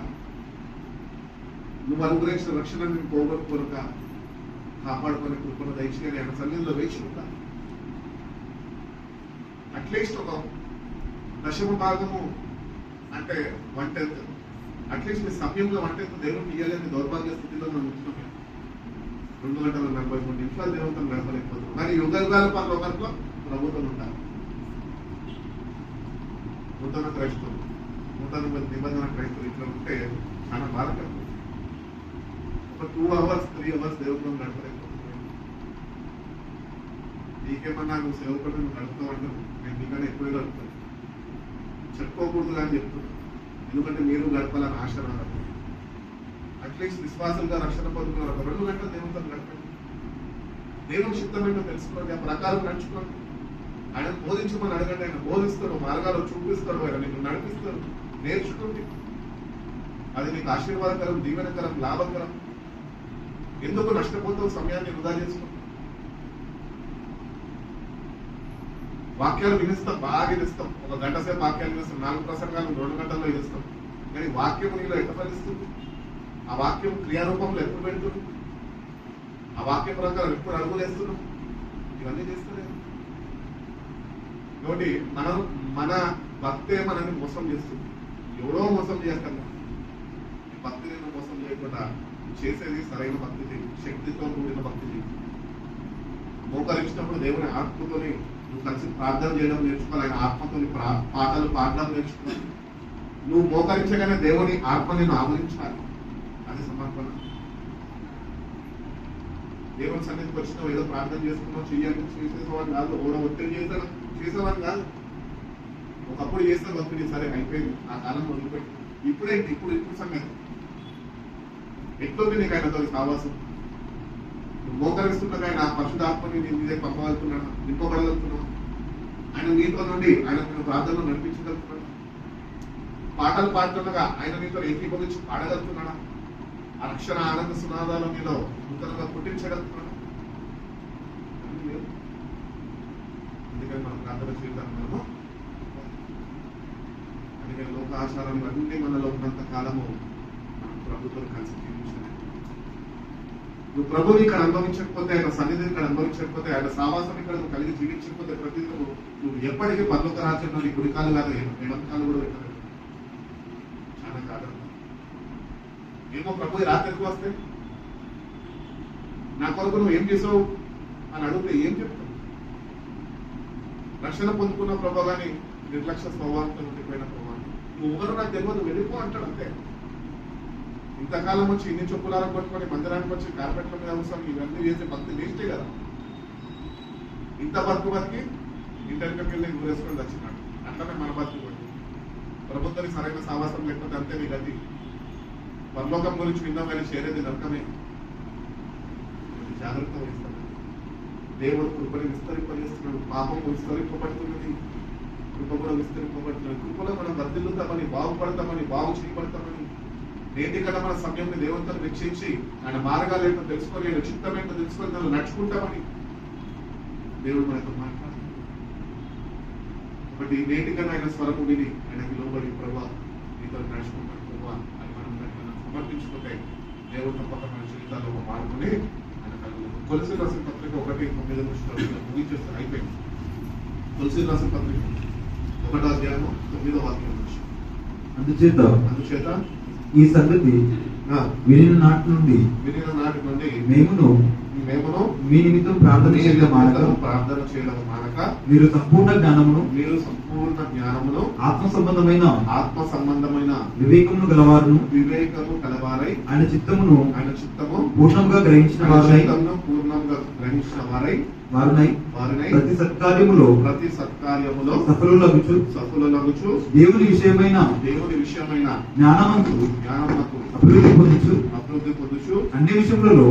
S2: నువ్వు అనుగ్రహించిన రక్షణ నేను పోగొట్టుకోనక, కాపాడుకొని కృపను దయచేయని ఆయన సన్నిధిలో వేచి ఉంటాను. అట్లీస్ట్ ఒక 10% అంటే 1/10, అట్లీస్ట్ మీ సమయంలో 1/10 దేవుడికి ఇయ్యలేని దౌర్భాగ్య స్థితిలో మనం ఉంటున్నాం. 2 గంటల 43 నిమిషాలు దేవుడితో గడపలేకపోతున్నాం. మరి యుగాల పరలోకంలో ప్రభుత్వం ఉండాలి. నూతన క్రైస్తవులు, నూతన నిబంధన క్రైస్తవులు ఇట్లా ఉంటే చాలా బాధకరం. ఒక 2 hours 3 hours దేవుడితో గడపలేకపోతున్నాం. నీకేమన్నా నువ్వు సేవకుడు నువ్వు గడుపుతావంటే నేను నీకన్నా ఎక్కువ గడుపుతాను. చెప్పుకోకూడదు కానీ చెప్తున్నాను, ఎందుకంటే మీరు గడపాలని ఆశ రాదు. అట్లీస్ట్ విశ్వాసంగా రక్షణ పొందుకున్నారు. ఒక 2 గంటలు దేవునితో గడపండి. దేవుని చిత్తమేంటో తెలుసుకోండి, ఆ ప్రకారం నడుచుకోండి. ఆయన బోధించమని అడగండి, ఆయన బోధిస్తాడు, మార్గాలు చూపిస్తాడు, ఆయన నీకు నడిపిస్తాడు. నేర్చుకోండి, అది నీకు ఆశీర్వాదకరం, దీవెనకరం, లాభకరం. ఎందుకు నష్టపోతావు? సమయాన్ని వృధా చేసుకోండి. వాక్యాలు వినిస్తాం, బాగా వినిస్తాం. 1 గంట సేపు వాక్యాలు వినిస్తాం, 4 ప్రసంగాలు 2 గంటల్లో వినిస్తాం. కానీ వాక్యం నీలో ఎట్లా ఫలిస్తుంది? ఆ వాక్యం క్రియారూపంలో ఎప్పుడు పెడుతుంది? ఆ వాక్య ప్రకారం ఎప్పుడు అడుగులేస్తున్నాం? ఇవన్నీ చేస్తలేదు. కాబట్టి మన భక్తే మనల్ని మోసం చేస్తుంది. ఎవరో మోసం చేస్తాం. భక్తి నేను మోసం చేయకుండా చేసేది సరైన భక్తి చేయి, శక్తితో కూడిన భక్తి చేయి. మోకరించినప్పుడు దేవుని ఆత్మతోని నువ్వు కలిసి ప్రార్థన చేయడం నేర్చుకోవాలి. ఆయన ఆత్మతోని పాటలు పాడడం నేర్చుకోవాలి. నువ్వు మోకరించగానే దేవుని ఆత్మ నేను ఆవరించాలి. అది సమర్పణ. దేవుని సన్నిధికి వచ్చినావు, ఏదో ప్రార్థన చేసుకున్నావు, చెయ్యాలి చేసేవాడు కాదు, ఓడ ఒత్తిడి చేసేవాడు కాదు. ఒకప్పుడు చేస్తే ఒత్తిడి సరే అయిపోయింది, ఆ కాలం వదిలిపెట్టి. ఇప్పుడు సంగతి ఎట్లుంది నీకు ఆయనతో సావాసం? నువ్వు మోకరిస్తుండగా ఆయన పరిశుద్ధాత్మని నీ మీదే పంపగలుగుతున్నాడు, నింపబడగలుగుతున్నావు. ఆయన నీతో నుండి ఆయన నేను ప్రార్థనలో నడిపించగలుగుతున్నాడు. పాటలు పాడుతుండగా ఆయన నీతో ఏకీభవించి పాడగలుగుతున్నాడా? ఆ రక్షణ ఆనంద సునాదాల మీద నూతనంగా పుట్టించగలుగుతున్నాడు. అందుకని మనం ప్రార్థన చేద్దాం. మనము అందుకని లోక ఆచారాలు అన్ని మనలో ఉన్నంత కాలము మనం ప్రభుత్వం కలిసి జీవించాలి. నువ్వు ప్రభుని ఇక్కడ అనుభవించకపోతే, ఆయన సన్నిధిని ఇక్కడ అనుభవించకపోతే, ఆయన సావాసం ఇక్కడ నువ్వు కలిగి జీవించకపోతే, ప్రతి నువ్వు ఎప్పటికీ పర్లోక రాజ్యంలో నీ కుడికాలు కాదు ఎడమకాలు కూడా పెట్టలేదు. చాలా జాగ్రత్త. ఏమో ప్రభు రాత్రికి వస్తే నా కొరకు నువ్వు ఏం చేసావు అని అడిగితే ఏం చెప్తావు? రక్షణ పొందుకున్న ప్రభా కానీ నిర్లక్ష్య స్వభావంతో ఉండిపోయిన ప్రభా, నువ్వు ఎవరు నాకు తెలియదు, వెళ్ళిపో అంటాడు అంతే. ఇంతకాలం వచ్చి ఇన్ని చెప్పులారా కొట్టుకొని మందిరానికి వచ్చి కార్పెట్ల మీద అవసరం ఇవన్నీ చేసే భక్తి వేస్టే కదా. ఇంత బతికి ఇంటర్వ్యూకి వెళ్ళి ఊరేసుకొని వచ్చినాడు. అట్లనే మన బతుకు ప్రభుత్వానికి సరైన సావాసం లేకపోతే అంతే మీ గతి. పరలోకం గురించి విన్నాం కానీ చేరేది నరకమే. జాగ్రత్త వహిస్తాడు. దేవుడు కృపని విస్తరింపజేస్తున్నాడు. పాపం విస్తరింపబడుతున్నది, కృప కూడా విస్తరింపబడుతున్నది. కృపలో మనం వర్ధిల్లుతామని, బాగుపడతామని, బాగు చేయబడతామని, నేటికన్నా మన సమయంలో దేవునితో వెచ్చించి ఆయన మార్గాలు ఏంటో తెలుసుకొని, ఆయన చిత్తం ఏంటో తెలుసుకొని దాన్ని నడుచుకుంటామని దేవుడు మనతో మాట్లాడు. కాబట్టి నేటికన్నా ఆయన స్వరము విని ఆయనకి లోబడి ప్రభా నీతో నడుచుకుంటాను ప్రభా అని మనం సమర్పించుకుంటే దేవుడు తప్పక మన జీవితాల్లో మారుకుని ఆయన కలుగుతుంది. కొలసీలు రాసిన పత్రిక 1:9 ముగించేస్తారు, అయిపోయింది. కొలసీలు రాసిన పత్రిక 1వ అధ్యాయము 9వ వాక్యం నుంచి. అందుచేత
S4: ఈ సంగతి వినిన నాటి నుండి మేమును మీ నిమిత్తం ప్రార్థన చేయడం మానక మీరు సంపూర్ణ జ్ఞానమును ఆత్మ సంబంధమైన వివేకమును కలవారై ఆయన చిత్తము పూర్ణంగా గ్రహించిన వారునై ప్రతి సత్కార్యములో సఫలులగుచు దేవుని విషయమైన జ్ఞానమంతు అభివృద్ధి పొందుచు అన్ని విషయములలో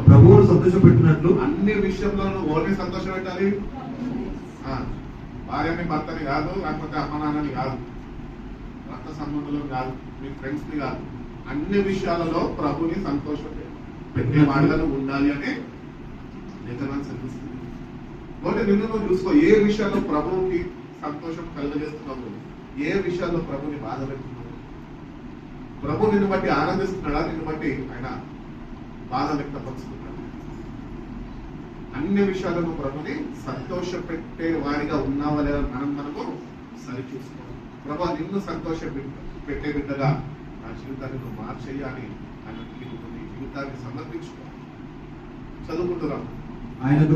S4: ప్రభువును సంతోషపెట్టినట్లు
S2: అన్ని విషయంలో ఓన్లీ సంతోషం పెట్టాలి. భార్యని భర్తని కాదు, లేకపోతే అమ్మ నాన్నని కాదు, రక్త సంబంధులను కాదు, మీ ఫ్రెండ్స్ ని కాదు, అన్ని విషయాలలో ప్రభుని సంతోషం పెట్టే వాడులను ఉండాలి అని లేఖనాన్ని చదివిస్తుంది. కాబట్టి నిన్ను నువ్వు చూసుకో, ఏ విషయాల్లో ప్రభువుకి సంతోషం కలుగజేస్తున్నావు, ఏ విషయాల్లో ప్రభుని బాధ పెడుతున్నావు. ప్రభు నిన్ను బట్టి ఆనందిస్తున్నాడా, నిన్ను బట్టి ఆయన బాధ వ్యక్తపరుస్తున్నాడు. అన్ని విషయాలను ప్రభుని సంతోష పెట్టే వారిగా ఉన్నావా లేదా మనకు సరి చూసుకోవాలి. ప్రభు నిన్ను సంతోష పెట్టే బిడ్డగా నా జీవితాన్ని నువ్వు మార్చేయాలి అని నీ జీవితాన్ని సమర్పించుకోవాలి. చదువుకుంటున్నాం.
S4: ఆయనకి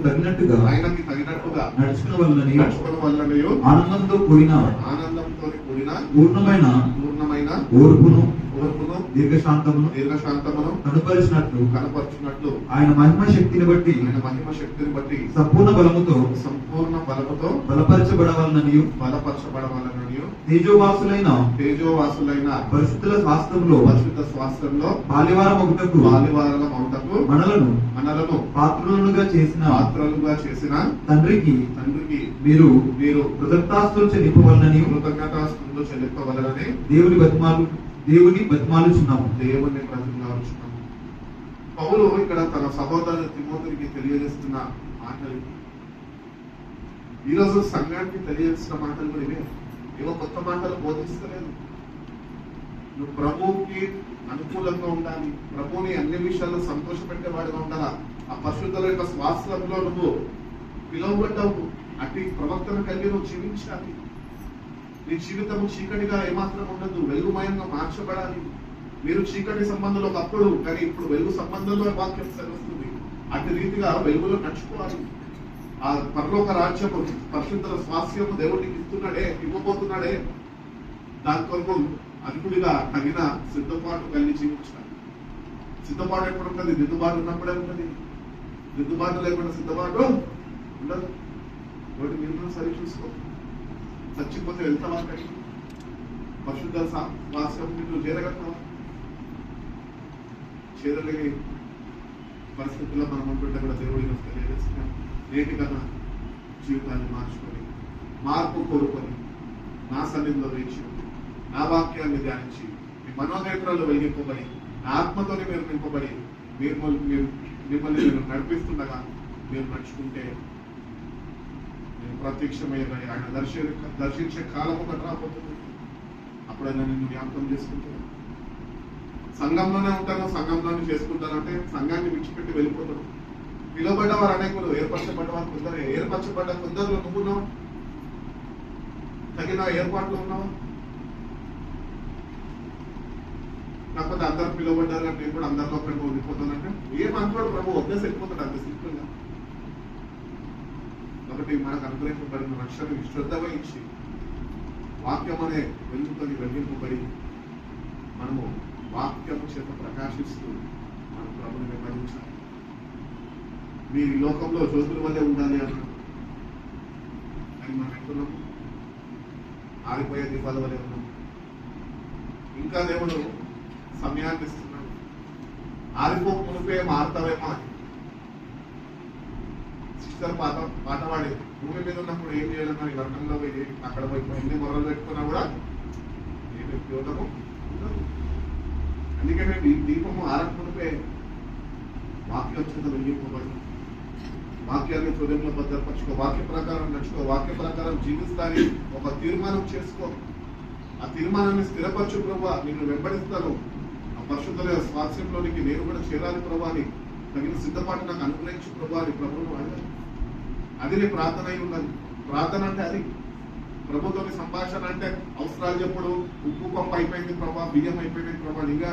S4: తగినట్టుగా
S2: నడుచుకున్న వల్లనే
S4: ఆనందంతో కూడిన పూర్ణమైన ఓర్పును దీర్ఘశాంతమును కనపరచునట్లు ఆయన మహిమ శక్తిని బట్టి సంపూర్ణ బలముతో బలపరచబడవాలననియు తేజోవాసులైన పరిశుద్ధుల స్వాస్థ్యంలో బాల్యవారం ఒకటకు మనలను పాత్రలుగా చేసిన తండ్రికి మీరు కృతజ్ఞతాస్తులు చెల్లింపవలనని దేవుని బతిమాలుచున్నాము.
S2: పౌలు ఇక్కడ తన సహోదరుడు తిమోతికి తెలియజేస్తున్న మాటలు, ఈరోజు సంఘానికి తెలియజేస్తున్న మాటలు కూడా ఇవే. ఏవో కొత్త మాటలు బోధిస్తలేదు. నువ్వు ప్రభువుకి అనుకూలంగా ఉండాలి, ప్రభువుని అన్ని విషయాల్లో సంతోషపెట్టేవాడిగా ఉండాలా. ఆ పరిశుద్ధుల యొక్క శ్వాసంలో నువ్వు పిలువబడ్డావు. అటు ప్రవక్తను కలిగి నువ్వు జీవించాలి. నీ జీవితము చీకటిగా ఏమాత్రం ఉండదు, వెలుగుమయంగా మార్చబడాలి. మీరు చీకటి సంబంధంలో ఒకప్పుడు, కానీ ఇప్పుడు వెలుగు సంబంధంలో వాక్యం సెలవుస్తుంది. అటు రీతిగా వెలుగులో నడుచుకోవాలి. ఆ పరలోక రాజ్యము పరిశుద్ధుల స్వాస్యము దేవుడికి ఇవ్వబోతున్నాడే, దాని కొరకు అనుకుడిగా తగిన సిద్ధపాటు కలిగి జీవించాలి. సిద్ధపాటు ఎప్పుడు ఉంటుంది? దిద్దుబాటు ఉన్నప్పుడే ఉంటుంది. దిద్దుబాటు లేకుండా సిద్ధపాటు ఉండదు. ఒకటి మీరు సరి చూసుకో. చచ్చిపోతే వెళ్తావా? అక్కడికి పరిశుద్ధ వాస్యం నువ్వు చేరగలుగుతావా? చేరలేని పరిస్థితుల్లో మనం ఉంటుంటే కూడా దేవుడిని తెలియజేస్తున్నాం. నేటి కన్నా జీవితాన్ని మార్చుకొని, మార్పు కోరుకొని, నా సన్నిధిలో వేచి, నా వాక్యాన్ని ధ్యానించి, మీ మనోనేత్రాలు వెలిగింపబడి, నా ఆత్మతోనే మీరు నింపబడి, మిమ్మల్ని నేను నడిపిస్తుండగా మీరు నడుచుకుంటే నేను ప్రత్యక్షమయ్యే ఆయన దర్శించే కాలం ఒకటి రాబోతుంది. అప్పుడైనా నిన్ను జ్ఞాపకం చేసుకుంటాను. సంఘంలోనే ఉంటాను, సంఘంలోనే చేసుకుంటానంటే సంఘాన్ని విడిచిపెట్టి వెళ్ళిపోతాను. పిలువబడ్డ వారు అనేకులు, ఏర్పరచబడ్డ వారు కొందరే. ఏర్పరచబడ్డ కొందరిలో నువ్వున్నావు, తగిన ఏర్పాట్లు ఉన్నావు. కాకపోతే అందరు పిలువబడ్డారు అంటే నేను కూడా అందరిలో ఒకరిగా ఉండిపోతానంటే ఏమనుకోడు ప్రభు వదిలేసి వెళ్ళిపోతాడు అంత సింపుల్ గా. కాబట్టి మనకు అనుగ్రహింపబడిన రక్షణ శ్రద్ధ వహించి వాక్యం అనే వెలుగుతో వెలిగింపబడి మనము వాక్యము చేత ప్రకాశిస్తూ మన ప్రభుని వెంబడించాలి. మీరు ఈ లోకంలో జ్యోతుల వల్లే ఉండాలి అన్నాడు, అని మనం ఎట్టున్నాము ఆరిపోయే దీపాల వల్లే ఉన్నాము. ఇంకా దేవుడు సమయాన్ని ఇస్తున్నాడు, ఆరిపోక మునిపే మారుతావేమో అని. సిస్టర్ పాట పాడి భూమి మీద ఉన్నప్పుడు ఏం చేయాలి మరి వర్గంలో పోయి అక్కడ పోయి ఎన్ని మొరలు పెట్టుకున్నా కూడా ఏమి ఉపయోగము ఉండదు. అందుకే మేము ఈ దీపము ఆరకమునిపే వాక్యం చేత వెలిగింపబడి వాక్యాన్ని హృదయంలో భద్రపరచుకో, వాక్య ప్రకారం నడుచుకో, వాక్య ప్రకారం జీవిస్తాని ఒక తీర్మానం చేసుకో. ఆ తీర్మానాన్ని స్థిరపరచు ప్రభా, నిన్ను వెంబడిస్తాను, ఆ పరిశుద్ధుల స్వాస్థ్యంలోనికి నేను కూడా చేరాలి ప్రభా అని తగిన సిద్ధపాటు నాకు అనుగ్రహించు ప్రభా అని ప్రభువును అడగాలి. అది నీ ప్రార్థన అయి ఉన్నది. ప్రార్థన అంటే అది ప్రభుత్వ సంభాషణ అంటే అవసరాలు చెప్పుడు ఉప్పు పంప అయిపోయింది ప్రభా, బియ్యం అయిపోయింది ప్రభా, ఇంకా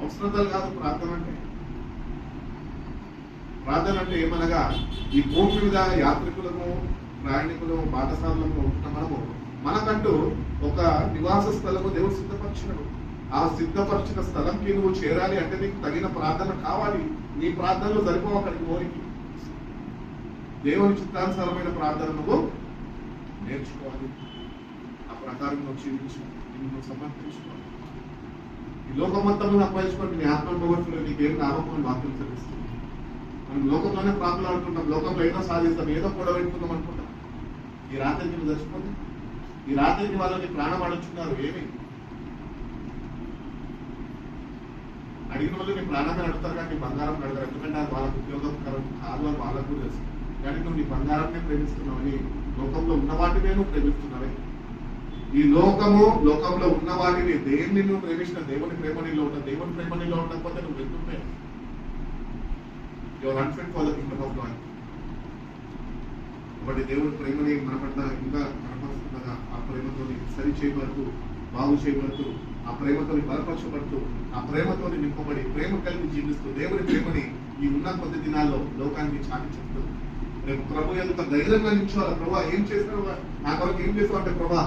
S2: అవసరతలు కాదు ప్రార్థన అంటే. ప్రార్థన అంటే ఏమనగా ఈ భూమి మీద యాత్రికులను ప్రయాణికులను బాటసారులను ఉంటున్న మనము మనకంటూ ఒక నివాస స్థలము దేవుడు సిద్ధపరిచినాడు. ఆ సిద్ధపరిచిన స్థలంకి నువ్వు చేరాలి అంటే నీకు తగిన ప్రార్థన కావాలి. నీ ప్రార్థనలు సరిపోవు అక్కడికి పోనికి. దేవుని చిత్తానుసారమైన ప్రార్థన నువ్వు నేర్చుకోవాలి. ఆ ప్రకారం నువ్వు జీవించాలి, నువ్వు సమర్పించుకోవాలి. ఈ లోకమంతా అప్పగించుకోండి, నీ ఆత్మ భగవంతులు నీకేం లాభం వాక్యం తెలుస్తుంది. మనం లోకంలోనే ప్రార్థనలు ఆడుకుంటాం, లోకంలో ఏదో సాధిస్తాం, ఏదో కూడా పెట్టుకుందాం అనుకుంటాం. ఈ రాత్రికి నువ్వు చచ్చిపోతే ఈ రాత్రికి వాళ్ళని ప్రాణం అడుగుతున్నారు. ఏమి అడిగిన వాళ్ళు నీ ప్రాణాన్ని అడుగుతారు కానీ నీ బంగారం అడగరు. ఎందుకంటే అది వాళ్ళకు ఉపయోగకరం కాదు అని వాళ్ళకు కూడా తెలుసు. కానీ నువ్వు నీ బంగారాన్ని ప్రేమిస్తున్నావని లోకంలో ఉన్న వాటినే నువ్వు ప్రేమిస్తున్నావే. ఈ లోకంలో ఉన్న వాటిని దేన్ని నువ్వు ప్రేమించిన దేవుని ప్రేమ నీలో ఉంటుంది. దేవుని ప్రేమ నీలో ఉండకపోతే నువ్వు వెళ్తుంటే your unfit for the Kingdom of God. కాబట్టి దేవుని ప్రేమని మన పట్ల ఇంకా కనపరుస్తుండగా ఆ ప్రేమతో సరి చేయబడుతూ బాగు చేయబడుతూ ఆ ప్రేమతో బలపరచబడుతూ ఆ ప్రేమతో నింపబడి ప్రేమ కలిగి జీవిస్తూ దేవుని ప్రేమని ఈ ఉన్న కొద్ది దినాల్లో లోకానికి చాటి చెప్తూ రేపు ప్రభు ఎంత ధైర్యంగా నిల్చోవాలి. ప్రభా ఏం చేస్తావు, నా కొరకు ఏం చేస్తావు అంటే ప్రభా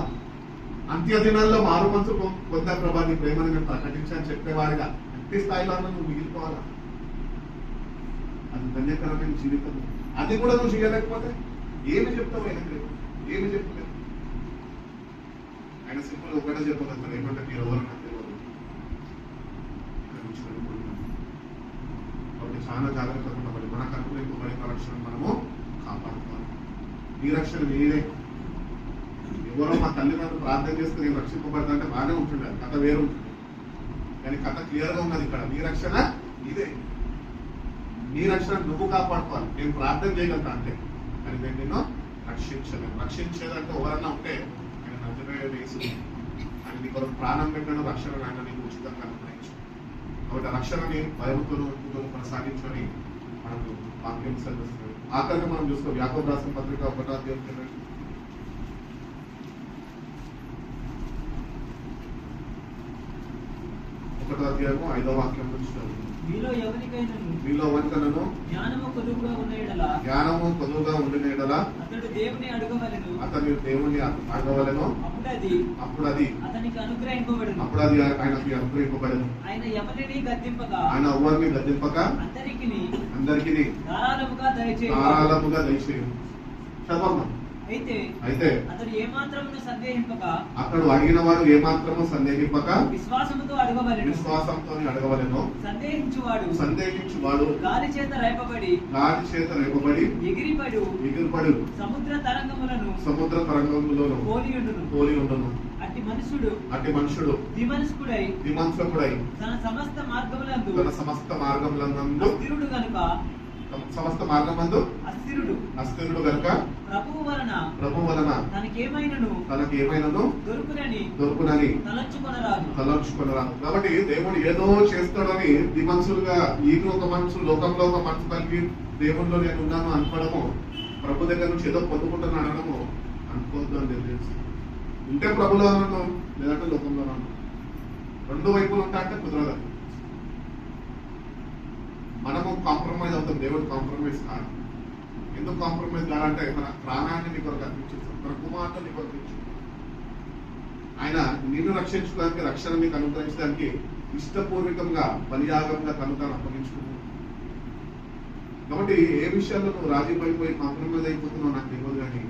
S2: అంత్య దినాల్లో మారు మనసు పొందా ప్రభా నీ ప్రేమని నేను ప్రకటించాలని చెప్పేవాడిగా అంత్య స్థాయిలో నువ్వు మిగిలిపోవాలా. అది ధన్యకరమైన జీవితం. అది కూడా నువ్వు చేయలేకపోతే ఏమి చెప్తావు ఆయనకి? ఏమి చెప్పలేదు. ఆయన సింపుల్ ఒకటే చెప్పగలుగుతారు, ఏమంటే మీరు ఎవరన్నా తెలియదు. కాబట్టి చాలా జాగ్రత్తగా ఉండబడి మనకు అనుకూలింపబడి రక్షణ మనము కాపాడుకోవాలి. నీ రక్షణ మీరే. ఎవరో మా తల్లిదండ్రులు ప్రార్థన చేస్తే నేను రక్షింపబడతా అంటే బాగానే ఉంటుండే, కథ వేరు ఉంటుంది. కానీ కథ క్లియర్ గా ఉన్నది ఇక్కడ. నీ రక్షణ ఇదే. నీ రక్షణ నువ్వు కాపాడుకోవాలి. నేను ప్రార్థన చేయగలుగుతా అంటే కానీ నేను నిన్ను రక్షించలేను. రక్షించేదంటే ఎవరన్నా ఉంటే నేను నజరేయుడైన యేసు అని నీ కొరకు ప్రాణం పెట్టడం రక్షణ ఆయన నీకు ఉచితంగా అనుగ్రహించు. కాబట్టి రక్షణని భయంతో కొనసాగించుకొని మనకు వాక్యం సెలవిస్తుంది. ఆఖరిగా మనం చూస్తాం యాకోబు రాసిన పత్రిక 1వ అధ్యాయం 1వ అధ్యాయము 5వ వాక్యం నుంచి చదువుతాం.
S3: మీలో
S2: ఎవరికైనాను జ్ఞానము కొదువుగా ఉండిన యెడల అతడు దేవుని అడగవలెను, అప్పుడు అది ఆయనకి అనుగ్రహింపబడెను. ఆయన ఎవరిని గద్దింపక అందరికీ ధారాళముగా దయచేయును. చదవమ్మా. అయితే అతడు అతడు అడిగిన వాడు ఏమాత్రము సందేహింపక విశ్వాసంతో అడగవలెను. సందేహించువాడు గాలి చేత రేపబడి ఎగిరిపడు సముద్ర తరంగములను పోలి ఉండును. అట్టి మనుషుడు విమర్శకుడై తన సమస్త మార్గములందు సమస్త మార్గమందు అస్థిరుడు గనుక ప్రభువు వలన తనకేమైనను దొరుకునని తలంచుకొనరాదు. కాబట్టి దేవుడు ఏదో చేస్తాడని ఈ మనుషులుగా ఈయన ఒక మనసు లోకంలో ఒక మనసు కలిగి దేవుడిలో నేను ఉన్నాను అనుకోవడము, ప్రభు దగ్గర నుంచి ఏదో పొందుకుంటున్నాను అనడము అనుకోవద్దు అని తెలియజేస్తుంది. ఉంటే ప్రభులో అన్నాను, లేదంటే లోకంలో అన్నాను. రెండు వైపులు ఉంటా అంటే కుదరదు. మనము కాంప్రమైజ్ అవుతాం, దేవుడు కాంప్రమైజ్ కాదు. ఎందుకు కాంప్రమైజ్ కాదంటే మన ప్రాణాన్ని నీ కొరకు అర్పించేస్తాం, మన కుమార్తె నీ కొరకు ఇచ్చేస్తాం. ఆయన నిన్ను రక్షించడానికి, రక్షణ నీకు అనుగ్రహించడానికి ఇష్టపూర్వకంగా బలియాగంగా తను తాను అప్పగించుకున్నాడు. కాబట్టి ఏ విషయాల్లో నువ్వు రాజీ పడిపోయి కాంప్రమైజ్ అయిపోతున్నావు నాకు తెలియదు, కానీ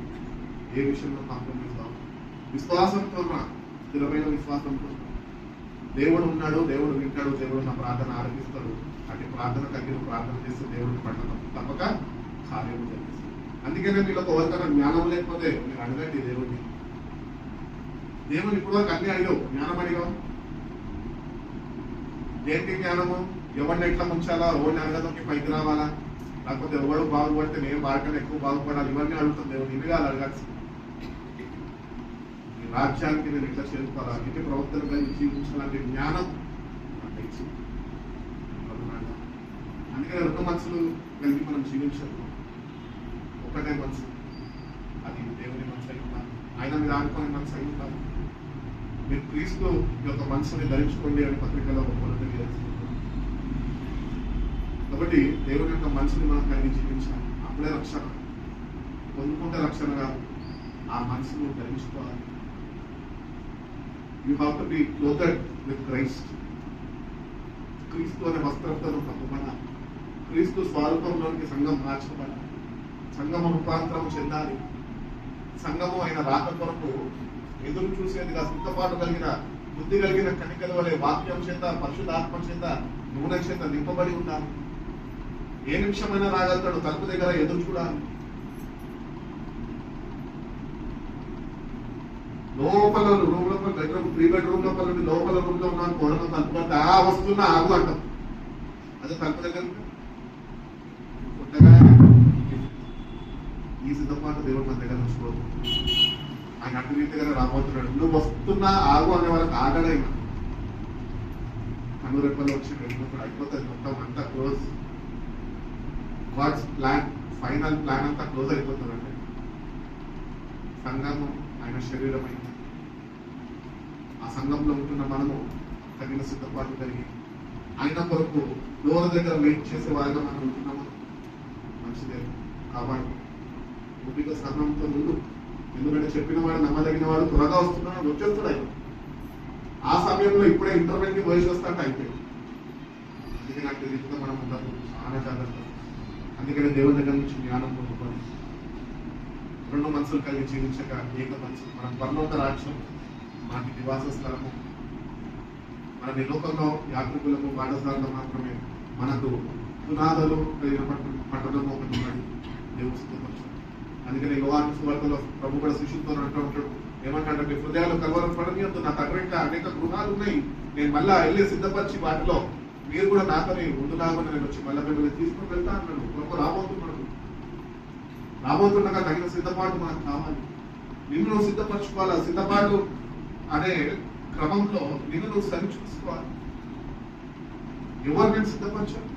S2: ఏ విషయంలో కాంప్రమైజ్ కావు. విశ్వాసంతో స్థిరమైన విశ్వాసంతో దేవుడు ఉన్నాడు, దేవుడు వింటాడు, దేవుడు నా ప్రార్థన ఆలకిస్తాడు. అటు ప్రార్థన కలిగిన ప్రార్థన చేస్తే దేవుడిని పట్ల తప్పక కార్యం జరిగిస్తాడు. అందుకనే వీళ్ళకి ఎవరికైనా జ్ఞానం లేకపోతే మీరు అడగండి దేవుడిని. దేవుని ఇప్పుడు వరకు అన్ని అడిగావు, జ్ఞానం అడిగావు. ఏంటి జ్ఞానము? ఎవరిని ఎట్లా ముంచాలా, ఎవరిని అడగదంకి పైకి రావాలా, లేకపోతే ఎవరు బాగుపడితే నేను వాడికన్నా ఎక్కువ బాగుపడాలి, ఇవన్నీ అడుగుతాం దేవుడు. ఇదిగా అడగాల్సి ఈ రాజ్యానికి నేను ఎట్లా చేరుకోవాలా, ఇంటి ప్రవర్తన కలిగి జీవించాలంటే జ్ఞానం నాకు ఇచ్చింది. అందుకని రెండు మనసులు కలిగి మనం జీవించాలి. ఒకటే మనసు, అది దేవుని మనసు అయి ఉండాలి, ఆయన మీద ఆడుకునే మనసు అయి ఉండాలి. మీరు క్రీస్తు యొక్క మనసుని ధరించుకోండి అని పత్రికలో తెలియజేస్తున్నారు. కాబట్టి దేవుని యొక్క మనసుని మనం కలిగి జీవించాలి, అప్పుడే రక్షణ. పొందుకుంటే రక్షణ కాదు, ఆ మనసును ధరించుకోవాలి. You have to be clothed with Christ. క్రీస్తు అనే వస్త్రంతో కప్పబడాలి. క్రీస్తు స్వరూపంలోనికి సంఘం మార్చబడాలి. సంఘము రూపాంతరం చెందాలి. సంఘము ఆయన రాక కొరకు ఎదురు చూసేదిగా సిద్ధపాటు కలిగిన, బుద్ధి కలిగిన కనికల వలె వాక్యం చేత, పరిశుద్ధాత్మ చేత, నూనె చేత నింపబడి ఉండాలి. ఏ నిమిషమైనా రాగలుగుతాడు, తలుపు దగ్గర ఎదురు చూడాలి. లోపల రూమ్ లోపల బెడ్రూమ్ 3 బెడ్రూమ్ లోపల నుండి లోపల రూమ్ లో ఉన్నాను, గోడలో తలుపు పడితే ఆ వస్తున్నా ఆగు అంటాం. అదే తలుపు దగ్గర కొట్టగా ఈ సిద్ధపాటు దేవుడు మన దగ్గర ఉంచుకోదు. ఆయన అటు రీతిగానే రాబోతున్నాడు. నువ్వు వస్తున్నా ఆగు అనే వాళ్ళకి ఆగడైనా కనురెప్పలో వచ్చి వెళ్ళినప్పుడు అయిపోతుంది. మొత్తం అంతా close. God's plan, final plan అంతా క్లోజ్ అయిపోతుందండి. సంఘము ఆయన శరీరం అయింది. ఆ సంఘంలో ఉంటున్న మనము తగిన సిద్ధపాటు కలిగి ఆయన కొరకు డోర్ దగ్గర వెయిట్ చేసే వారిగా మనం ఉంటున్నాము. మంచిదే కాబట్టి కొద్దిగా సహనంతో ముందు, ఎందుకంటే చెప్పిన వాడు నమ్మదగిన వాడు త్వరగా వస్తున్నాడు, వచ్చేస్తాడు. ఆయన ఆ సమయంలో ఇప్పుడే ఇంటర్వ్యూకి వయసు వస్తాంటే అయిపోయింది. అందుకే నాకు రీతిగా మనం ఉండదు, చాలా జాగ్రత్త. అందుకనే దేవుని దగ్గర నుంచి జ్ఞానం పొందుకోవాలి. రెండు మనసులు కలిగి జీవించక ఏక మనసు. మన పరలోక రాజ్యం మనకి నివాస స్థలము. మన ఈ లోకంలో యాత్రికులకు బాటసారులు మాత్రమే మనకు పునాదులు కలిగిన పట్టణము ఒకటి ఉన్నది, దేవుడు సిద్ధపరచాడు. అందుకని యోహాను సువార్తలో ప్రభు కూడా శిష్యులతో అంటూ ఉంటాడు, ఏమంటాడు, మీ హృదయాలు కలవరం పడనియొద్దు, నా తండ్రి అనేక గృహాలు ఉన్నాయి, నేను మళ్ళా వెళ్ళి సిద్ధపరిచి వాటిలో మీరు కూడా నాతోని ఉండులాగా నేను వచ్చి మళ్ళీ మిమ్మల్ని తీసుకుని వెళ్తా అన్నాడు. ప్రభు రాబోతున్నాడు. రాబోతుండగా తగిన సిద్ధపాటు మనకు కావాలి. నిన్ను నువ్వు సిద్ధపరచుకోవాలి. సిద్ధపాటు అనే క్రమంలో నిన్ను నువ్వు సరి చూసుకోవాలి. ఎవరు నేను సిద్ధపరచాలి?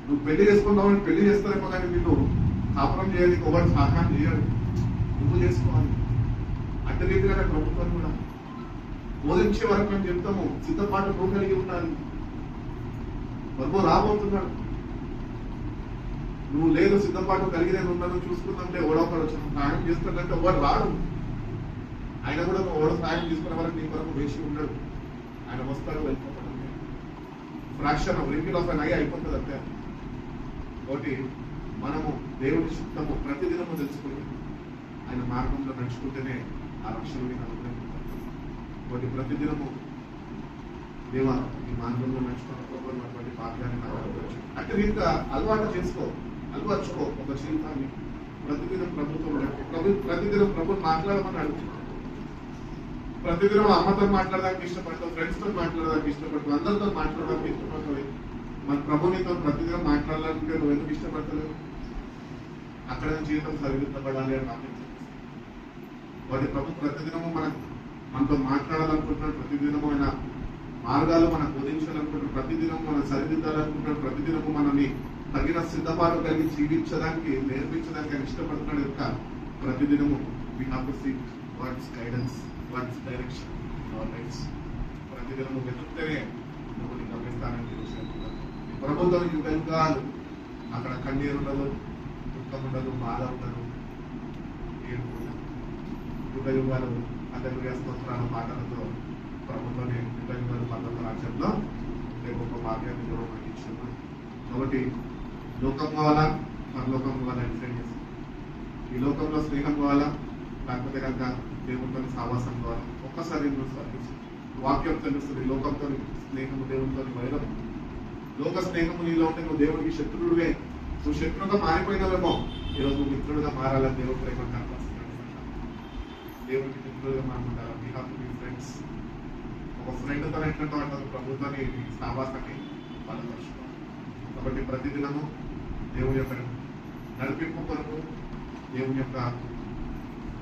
S2: నువ్వు పెళ్లి చేసుకున్నావు, పెళ్లి చేస్తారేమో కానీ నిన్ను కాపురం చేయాలి, ఎవరు సహాయం చేయాలి, నువ్వు చేసుకోవాలి. అట్టి రీతిగా ప్రభుత్వం కూడా బోధించే వరకు మేము చెప్తాము, సిద్ధపాటు నువ్వు కలిగి ఉండాలి. ప్రభు రాబోతున్నాడు. నువ్వు లేదు సిద్ధపాటు కలిగి నేను ఉన్నాను చూసుకుందంటే ఓడొకడు వచ్చి సహాయం చేస్తాడంటే ఎవరు రాడు. ఆయన కూడా నువ్వు ఓడ సహాయం తీసుకునే వరకు నీ కొరకు వేసి ఉండడు. ఆయన వస్తాడు, వెళ్ళిపోతాడు. ఫ్రాక్షన్ రిపీల్ ఆఫ్ అయ్యి అయిపోతుంది అంతే. కాబట్టి మనము దేవుని చిత్తము ప్రతిదినము తెలుసుకుని ఆయన మార్గంలో నడుచుకుంటేనే ఆ రక్షణని అనుగ్రహించాలి. కాబట్టి ప్రతిదినము దేవ ఈ మార్గంలో నడుచుకున్నటువంటి భాగ్యాన్ని అంటే రీతిగా అలవాటు చేసుకో, అలవర్చుకో ఒక జీవితాన్ని. ప్రతిదినం ప్రభుత్వం ప్రతిదినం ప్రభు మాట్లాడమని అడుగుతున్నాడు. ప్రతిదినం అమ్మతో మాట్లాడడానికి ఇష్టపడతావు, ఫ్రెండ్స్ తో మాట్లాడడానికి ఇష్టపడతావు, అందరితో మాట్లాడడానికి ఇష్టపడతావు. మన ప్రభునితో ప్రతిదినం మాట్లాడాలంటే నువ్వు ఎందుకు ఇష్టపడతలేవు? అక్కడ జీవితం సరిదిద్దపడాలి అని నాకు వాటి ప్రభు ప్రతిదినము మనతో మాట్లాడాలనుకుంటున్నాడు. ప్రతిదినము ఆయన మార్గాలు మనకు బోధించాలనుకుంటున్నాడు. ప్రతిదినం మనం సరిదిద్దాలనుకుంటున్నాడు. ప్రతిదినము మనల్ని తగిన సిద్ధపాటు కలిగి జీవించడానికి, నేర్పించడానికి ఆయన ఇష్టపడుతున్నాడు. యొక్క ప్రతిదినము we have to seek God's guidance, God's direction. ప్రతిదినం వెతుకుతేనే నువ్వు నీ గమ్యస్థానానికి చేరుకుంటావు. నీ ప్రభుత్వం యుగాలు అక్కడ కన్నీరు ఉండదు, దుఃఖం ఉండదు, బాధ ఉండదు, ఏడుపు ఉండదు. యుగాలు హల్లెలూయా స్తోత్రాల పాటలతో ప్రభుత్వాన్ని యుగాలు పర్వత రాజ్యంలో గొప్ప భాగ్యాన్ని కూడా మనకి ఇచ్చింది. కాబట్టి లోకం కావాలా, పరలోకం కావాలా డిసైడ్ చేసి, ఈ లోకంలో స్నేహం కావాలా లేకపోతే కనుక దేవునితో సావాసం కావాలా. ఒక్కసారి నువ్వు స్వర్గించు. వాక్యం తెలుస్తుంది, లోకంతో స్నేహము దేవునితో వైరం. లోక స్నేహము నీలో ఉంటే నువ్వు దేవుడికి శత్రుడువే. నువ్వు శత్రువుగా మారిపోయినావేమో, ఈరోజు నువ్వు మిత్రుడుగా మారాలని దేవుడు ప్రేమ కనపరుస్తున్నాడు. దేవుడికి మిత్రుడుగా మారుకుంటారు. We have to be friends. ఒక ఫ్రెండ్ తో ఎట్లంటే అంటారు, ప్రభుత్వాన్ని సావాసాన్ని బలపరుచుకోవాలి. కాబట్టి ప్రతిదినము దేవుని యొక్క నడిపింపు కొరకు, దేవుని యొక్క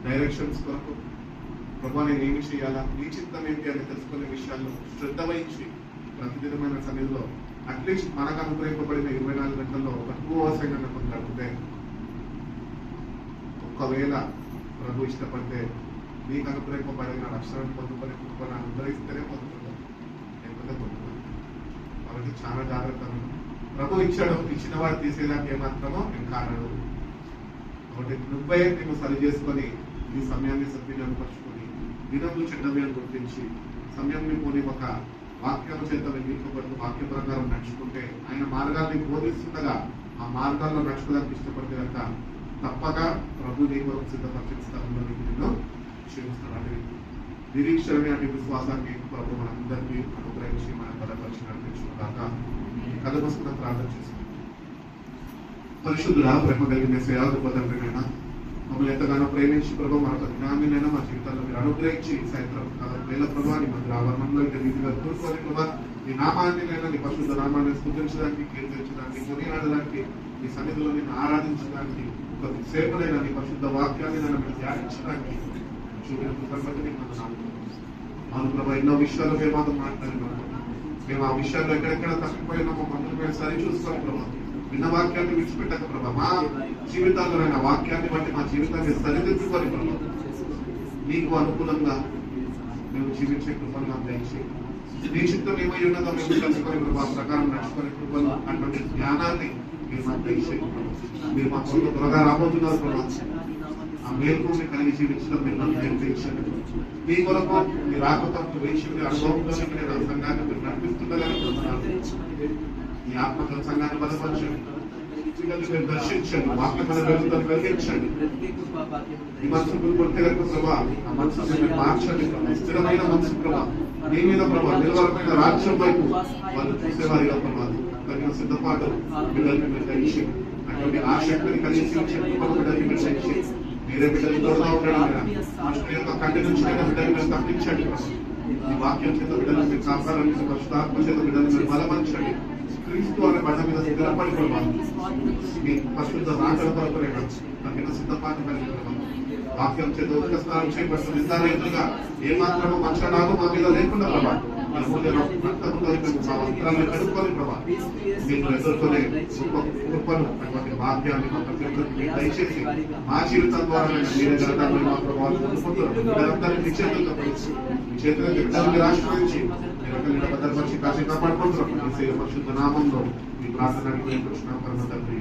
S2: డైరెక్షన్స్ కొరకు, ప్రభు నేను ఏమి చేయాలా, నీ చిత్తం ఏంటి అని తెలుసుకునే విషయాల్లో శ్రద్ధ వహించి ప్రతిదినమైన సన్నిధిలో అట్లీస్ట్ మనకు అనుగ్రహింపబడిన 24 గంటల్లో ఒక 2 hours అయినా కొంత గడిపితే, ఒకవేళ ప్రభు ఇష్టపడితే నీకు అనుగ్రహింపబడిన రక్షణను పొందుకొని కృపను అనుగ్రహిస్తేనే పొందుకుంటాం, లేకపోతే పొందుకోవాలి. కాబట్టి చాలా జాగ్రత్తగా ప్రభు ఇచ్చాడు, ఇచ్చిన వాడు తీసేదానికి ఏమాత్రమో కారణం. కాబట్టి నువ్వే నేను సరి చేసుకొని ఈ సమయాన్ని సద్వినియోగపరుచుకొని దినములు చెడ్డమని గుర్తించి సమయాన్ని పోని ఒక వాక్యం చేత వెలిగింపబడుతూ వాక్య ప్రకారం నడుచుకుంటే, ఆయన మార్గాన్ని బోధిస్తుండగా ఆ మార్గాల్లో నడుచుకోవడానికి ఇష్టపడితే కనుక తప్పక ప్రభు నీ కొరకు సిద్ధపరిచిన స్థలంలో నిన్ను క్షమిస్తాడు. నిరీక్షణ అనే విశ్వాసాన్ని ప్రభు మనందరికీ అనుగ్రహించి మన బలపరిచి నడిపించుకున్నాక కథ వస్తున్న ప్రార్థన చేసుకుంటాం. పరిశుద్ధుడా, ప్రేమ కలిగిన సేవాధిపతంగా మమ్మల్ని ఎంతగానో ప్రేమించి ప్రభు మరొక జ్ఞానమైనా మా జీవితాల్లో మీరు అనుగ్రహించి సాయంత్రం వేల ప్రభావాన్ని మంది ఆవరణంలో ఇంత రీతిగా కూర్చొని ప్రభావ నీ నామాన్ని లేదా నీ పరిశుద్ధ నామాన్ని స్థుతించడానికి, కీర్తించడానికి, కొనియాడడానికి, నీ సన్నిధిలో నిన్ను ఆరాధించడానికి, ఒక సేవలైన నీ పరిశుద్ధ వాక్యాన్ని నన్ను మీరు ధ్యానించడానికి చూపిన కృతజ్ఞతని అవును ప్రభావ. ఎన్నో విషయాలు మేము మాతో మాట్లాడినాము, మేము ఆ విషయాల్లో ఎక్కడెక్కడ తప్పిపోయినామో మమ్మల్ని మేము సరి చూసుకోవాలి ప్రభావ. విన్న వాక్యాన్ని విడిచిపెట్టక ప్రభావ, మా జీవితాల్లోనైనా వాక్యాన్ని బట్టి మా జీవితాన్ని సరిదిద్దుకొని ప్రభావ నీకు అనుకూలంగా మేము జీవించే కృపను అందించి, నీ చిత్తం ఏమై ఉన్నదో మేము తెలుసుకొని ప్రభావ ప్రకారం నడుచుకొని కృపను అటువంటి జ్ఞానాన్ని మీరు మాకు దయచేయండి. మీరు మా కొంత త్వరగా రాబోతున్నారు ప్రభావ. ఆ మేల్కొని కలిగి జీవించడం మీరు నేర్పించండి. మీ కొరకు మీ రాకపోతే వేసి అనుభవంలో సంఘాన్ని మీరు నడిపిస్తుండగా ఈ ఆత్మక సంఘాన్ని బలపరచండి, మీరు దర్శించండి, వాక్యమైన వెలుగుతో వెలిగించండి. ఈ మనసు కొడితే కనుక ప్రభావ ఆ మనసు మార్చండి. స్థిరమైన మనసు ప్రభావ నీ మీద ప్రభావ నిలవరమైన రాజ్యం వైపు వాళ్ళు చూసేవారిగా ప్రభావ తగిన సిద్ధపాటు బిడ్డలకి మీరు దయచేయండి. అటువంటి ఆసక్తిని కలిసి బిడ్డలకి మీరు దయచేయండి. మీరే బిడ్డలు తోడుగా ఉండడం మాస్టర్ యొక్క కంటి నుంచి బిడ్డలు మీరు తప్పించండి. ఈ వాక్యం చేత బిడ్డలు మీరు కాపాడాలని, పరిశుద్ధాత్మ చేత బిడ్డలు మీరు బలపరచండి. క్రీస్తు అనే బండ మీద స్థిరపడి ప్రభావం మీ పరిశుద్ధ రాకడ కొరకునైనా తగిన సిద్ధపాటు కలిగి ప్రభావం వాక్యం చేత ఉత్క స్నానం చేయబడుతుంది. నిందారహితులుగా ఏమాత్రమో మంచనాలు మా మీద లేకుండా ప్రభావం వస్త్రాన్ని కడుక్కొని ప్రభావ మీరు ఎదుర్కొనే కృపను అటువంటి భాగ్యాన్ని దయచేసి మా జీవితం ద్వారా మీరే జరగాలని మా ప్రభావాలు పొందుకుంటున్నారు. మీ చేతులకు బిడ్డలను ఆశ్రయించి మీరు భద్రపరిచి కాసి కాపాడుకుంటున్నాం. ఈ పరిశుద్ధ నామంలో మీ ప్రార్థనకి కృష్ణ పరమ తండ్రి.